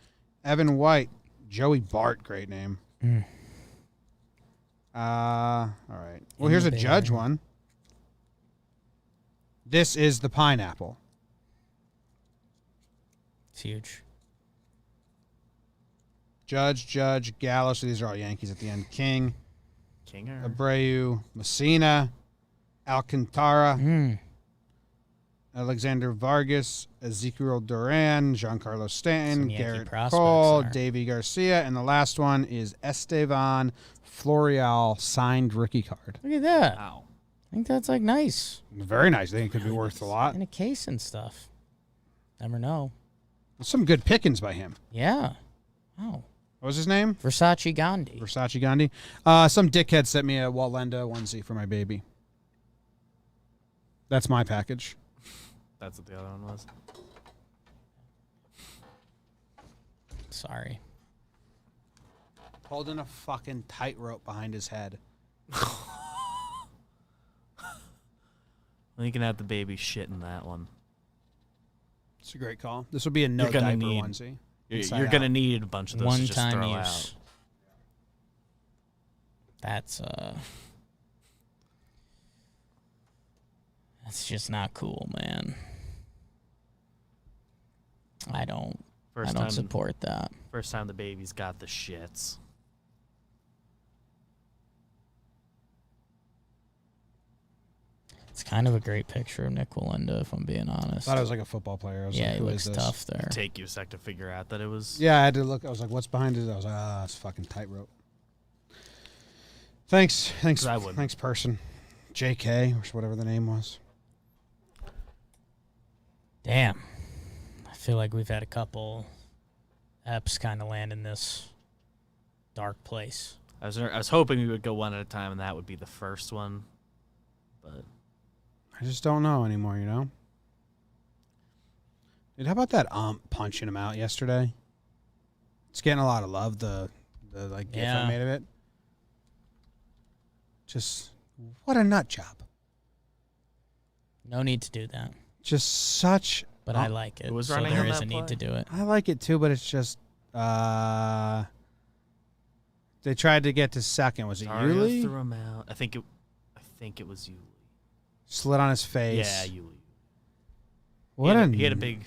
Evan White, Joey Bart, great name. Mm. All right. Well, In here's the a Bay Judge Area. one. This is the pineapple. It's huge. Judge, Gallo. So these are all Yankees at the end. King, Kinger. Abreu, Messina, Alcantara, Mm. Alexander Vargas, Ezekiel Duran, Giancarlo Stanton, Some Yankee Garrett prospects Cole, there. Davey Garcia, and the last one is Estevan Florial signed rookie card. Look at that. Wow. I think that's like nice. Very nice. I think it could be worth a lot. In a case and stuff. Never know. Some good pickings by him. Yeah. Wow. What was his name? Versace Gandhi. Versace Gandhi. Some dickhead sent me a Walenda onesie for my baby. That's my package. That's what the other one was. Sorry. Holding a fucking tightrope behind his head. Well, you can have the baby shit in that one. It's a great call. This will be a no You're gonna diaper need- onesie. You're Inside gonna out. need a bunch of those to just One-time throw use. out. That's just not cool, man. I don't First I don't time, support that. first time the baby's got the shits. It's kind of a great picture of Nick Walenda, if I'm being honest. I thought it was like a football player. I was Yeah, like, he who looks is this? tough there. Take you a sec to figure out that it was. Yeah, I had to look. I was like, what's behind it? I was like, it's fucking tightrope. Thanks, I wouldn't. thanks, person. JK, or whatever the name was. Damn. I feel like we've had a couple eps kind of land in this dark place. I was hoping we would go one at a time, and that would be the first one. But I just don't know anymore, you know? Dude, how about that punching him out yesterday? It's getting a lot of love, the gif I made of it. Just, what a nut job. No need to do that. Just such... But I like it, was so running there on is that a need play? to do it. I like it too, but it's just... they tried to get to second. Was it Dario Yuli? threw him out. I think it was Yuli. Slid on his face. Yeah, Yuli. He had a big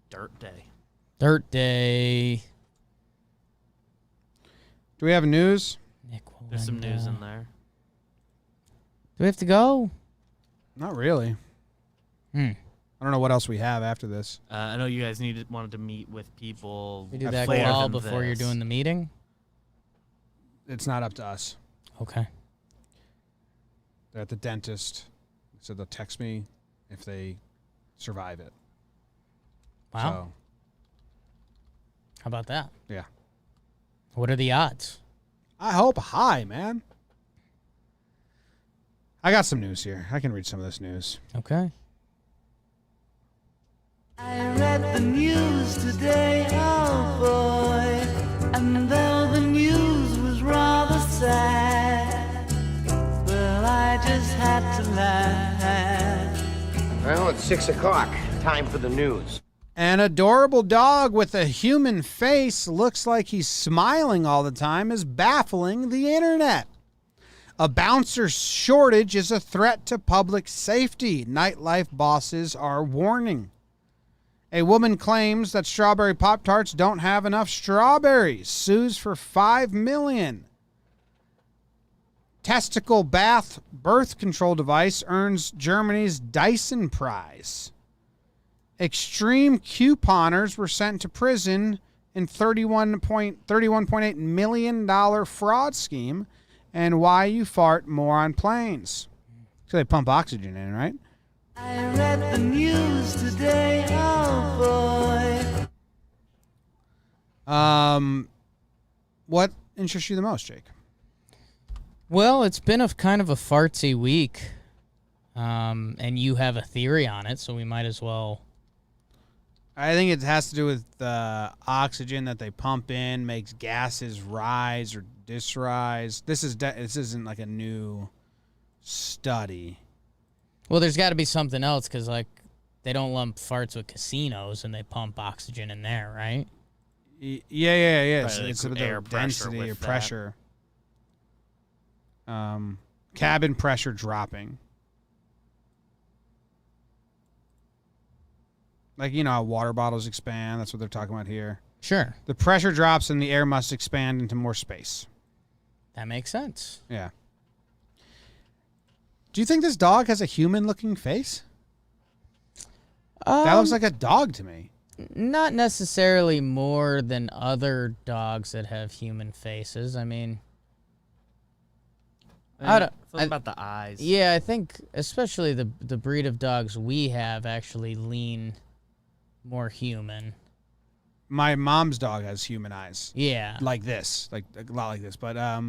dirt day. Dirt day. Do we have news? Nick There's some news Walenda. in there. Do we have to go? Not really. I don't know what else we have after this. I know you guys wanted to meet with people. We do Have that later call than before you're this. doing the meeting? It's not up to us. Okay. They're at the dentist. So they'll text me if they survive it. Wow. So, How about that? yeah. What are the odds? I hope high, man. I got some news here. I can read some of this news. Okay. I read the news today, oh boy, and though the news was rather sad, well, I just had to laugh. Well, it's 6 o'clock. Time for the news. An adorable dog with a human face looks like he's smiling all the time is baffling the internet. A bouncer shortage is a threat to public safety. Nightlife bosses are warning. A woman claims that strawberry Pop-Tarts don't have enough strawberries. Sues for $5 million. Testicle bath birth control device earns Germany's Dyson prize. Extreme couponers were sent to prison in $31.8 million fraud scheme. And why you fart more on planes. So they pump oxygen in, right? I read the news today, oh boy. What interests you the most, Jake? Well, it's been a kind of a fartsy week. And you have a theory on it, so we might as well. I think it has to do with oxygen that they pump in makes gases rise or disrise. This isn't like a new study. Well, there's got to be something else because, like, they don't lump farts with casinos and they pump oxygen in there, right? Yeah. Right, It's like about air the pressure density or with that. pressure. Cabin pressure dropping. Like, you know how water bottles expand? That's what they're talking about here. Sure. The pressure drops and the air must expand into more space. That makes sense. Yeah. Do you think this dog has a human-looking face? That looks like a dog to me. Not necessarily more than other dogs that have human faces. I mean, Something about the eyes. yeah, I think especially the breed of dogs we have actually lean more human. My mom's dog has human eyes. Yeah. Like this. Like a lot like this. But, I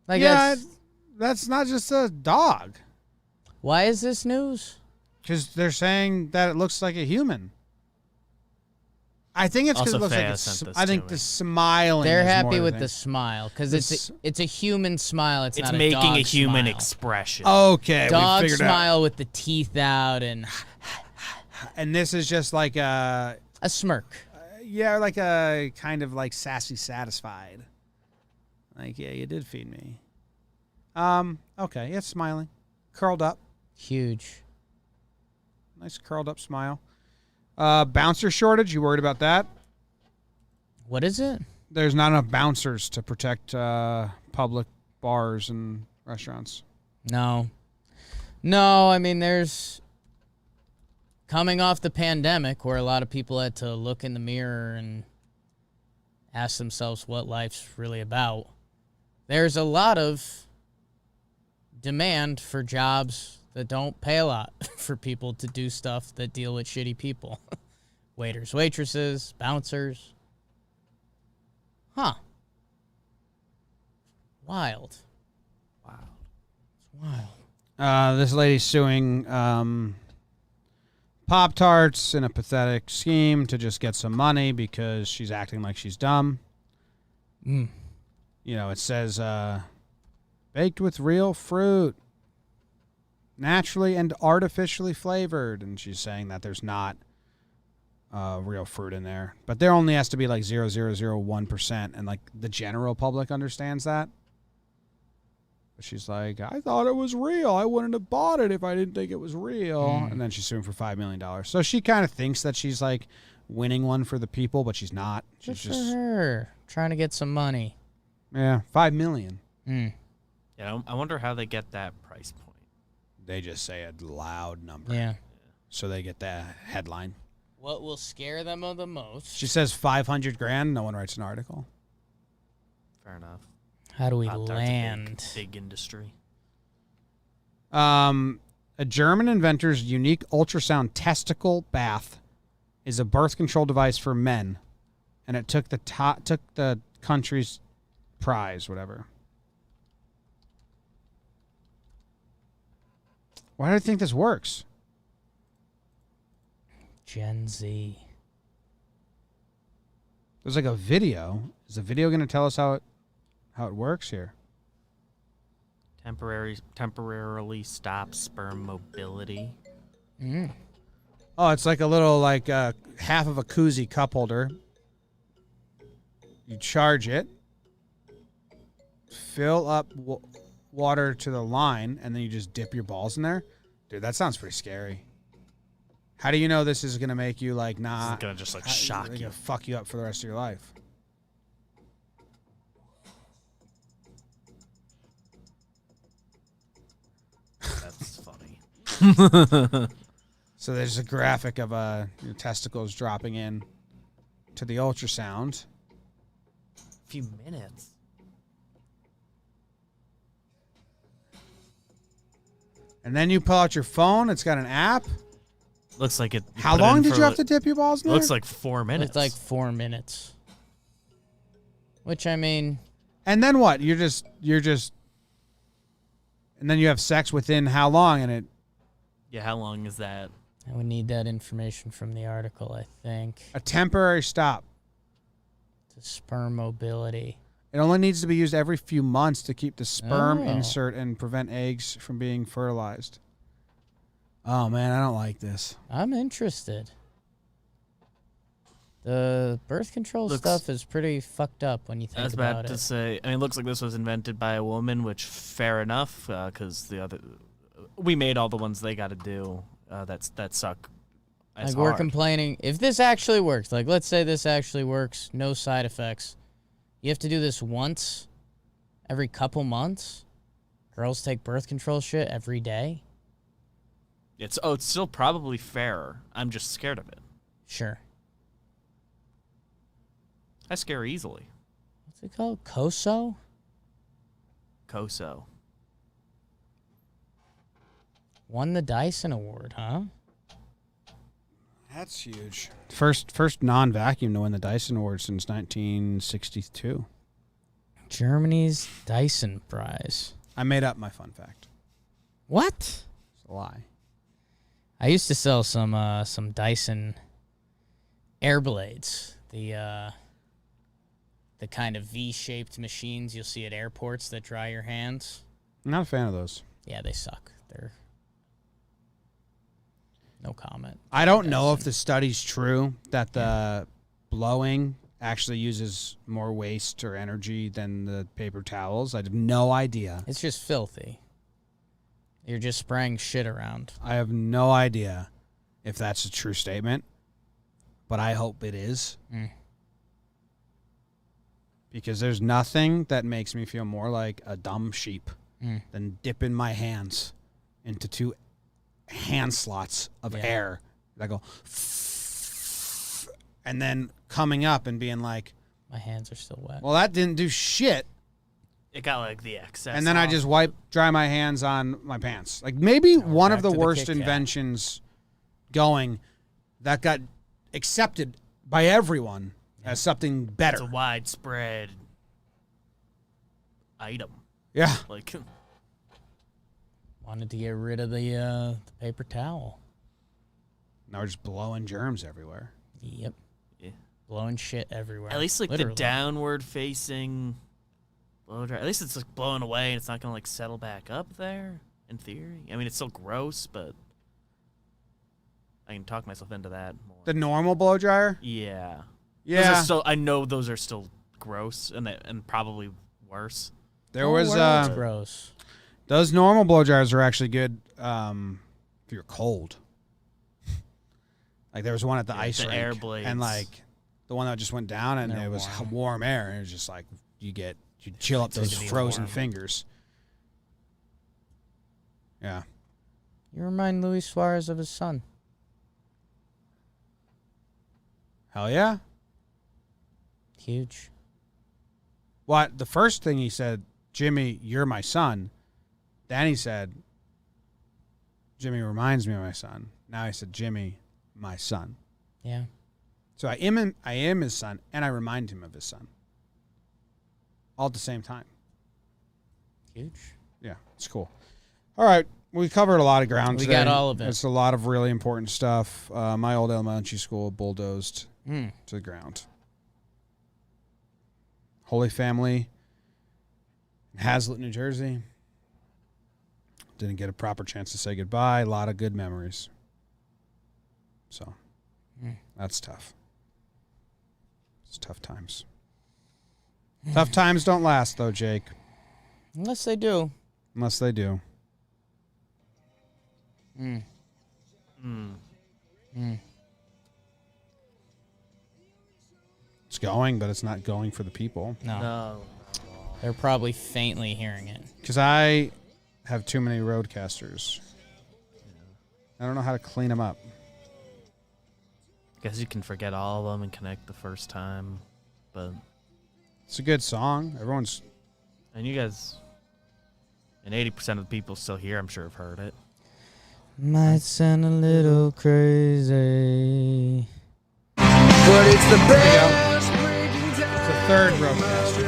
yeah, guess. that's not just a dog. Why is this news? Because they're saying that it looks like a human. I think it's because it Also, looks like Faya it's. sent this I think to the me. smiling. They're is more happy the with thing. the smile because This- it's a human smile. It's not making dog a human smile. expression. Okay, Dog we figured smile with the teeth out and out. And this is just like a. a smirk. Yeah, like a kind of like sassy satisfied. Like, yeah, you did feed me. Okay, yeah, smiling. Curled up. Huge. Nice curled up smile. Bouncer shortage, you worried about that? What is it? There's not enough bouncers to protect public bars and restaurants. No. I mean, there's coming off the pandemic where a lot of people had to look in the mirror and ask themselves what life's really about. There's a lot of demand for jobs that don't pay a lot for people to do stuff that deal with shitty people. Waiters, waitresses, bouncers. Huh. Wild. Wow. It's wild. This lady's suing Pop-Tarts in a pathetic scheme to just get some money because she's acting like she's dumb. Mm. You know, it says baked with real fruit, naturally and artificially flavored. And she's saying that there's not real fruit in there. But there only has to be like 0.0001%. And like the general public understands that. But she's like, I thought it was real. I wouldn't have bought it if I didn't think it was real. And then she's suing for $5 million. So she kind of thinks that she's like winning one for the people, but she's not. Good She's for just her. Trying to get some money. Yeah, $5 million. Mm. Yeah, I wonder how they get that price point. They just say a loud number. Yeah. So they get the headline. What will scare them the most? She says 500 grand. No one writes an article. Fair enough. How do we Pop-Tarts a land? big industry. A German inventor's unique ultrasound testicle bath is a birth control device for men, and it took the country's prize, whatever. Why do I think this works? Gen Z. There's like a video. Is the video going to tell us how it works here? Temporarily stop sperm mobility. Mm. Oh, it's like a little like half of a koozie cup holder. You charge it, fill up water to the line, and then you just dip your balls in there. Dude, that sounds pretty scary. How do you know this is gonna make you like It's gonna just like shock you. Gonna fuck you up for the rest of your life? That's funny. So there's a graphic of your testicles dropping in to the ultrasound. A few minutes. And then you pull out your phone. It's got an app. Looks like it. How long did you have to dip your balls in there? Looks like 4 minutes. It's like 4 minutes. Which, I mean... And then what? You're just... And then you have sex within how long? And it... Yeah, how long is that? I would need that information from the article, I think. A temporary stop. The sperm mobility. It only needs to be used every few months to keep the sperm Oh. insert and prevent eggs from being fertilized. Oh, man, I don't like this. I'm interested. The birth control stuff is pretty fucked up when you think I was about about to it. say. I mean, it looks like this was invented by a woman, which fair enough, because we made all the ones they got to do that suck. Like we're complaining. If this actually works, like let's say this actually works, no side effects. You have to do this once every couple months. Girls take birth control shit every day. It's still probably fairer. I'm just scared of it. Sure. I scare easily. What's it called? COSO? COSO. Won the Dyson Award, huh? That's huge. First non-vacuum to win the Dyson Award since 1962. Germany's Dyson Prize. I made up my fun fact. What? It's a lie. I used to sell some Dyson air blades. The kind of V-shaped machines you'll see at airports that dry your hands. I'm not a fan of those. Yeah, they suck. They're no comment. I don't know if the study's true that the blowing actually uses more waste or energy than the paper towels. I have no idea. It's just filthy. You're just spraying shit around. I have no idea if that's a true statement, but I hope it is. Mm. Because there's nothing that makes me feel more like a dumb sheep than dipping my hands into two hand slots of air that go and then coming up and being like, my hands are still wet. well, that didn't do shit. It got like the excess. And then I just dry my hands on my pants. Like maybe one of back the to the worst Kit Kat. inventions going that got accepted by everyone as something better. It's a widespread item. Yeah. Like Wanted to get rid of the paper towel. Now we're just blowing germs everywhere. Yep. Yeah. Blowing shit everywhere. At least like Literally. the downward facing blow dry. At least it's like blowing away and it's not gonna like settle back up there. In theory, I mean it's still gross, but I can talk myself into that more. The normal blow dryer? Yeah. Yeah. Those are still, I know those are still gross and probably worse. There was That's gross. those normal blow dryers are actually good if you're cold. Like there was one at the ice the rink, air blades. and like the one that just went down, and They're it was warm. warm air, and it was just like you chill up those to be frozen warm. fingers. Yeah. You remind Luis Suarez of his son. Hell yeah. Huge. What the first thing he said, Jimmy, you're my son. Then he said, Jimmy reminds me of my son. Now he said, Jimmy, my son. Yeah. So I am his son, and I remind him of his son. All at the same time. Huge. Yeah, it's cool. All right, we covered a lot of ground We today. got all of it. It's a lot of really important stuff. My old elementary school bulldozed Mm. to the ground. Holy Family in Hazlet, New Jersey. Didn't get a proper chance to say goodbye. A lot of good memories. So, that's tough. It's tough times. Tough times don't last, though, Jake. Unless they do. Unless they do. Mm. Mm. Mm. It's going, but it's not going for the people. No. No. They're probably faintly hearing it. Because I have too many roadcasters. I don't know how to clean them up. Guess you can forget all of them and connect the first time, but It's a good song. Everyone's... and you guys, and 80% of the people still here, I'm sure, have heard it. Might sound a little crazy. But it's the best. It's the third roadcaster.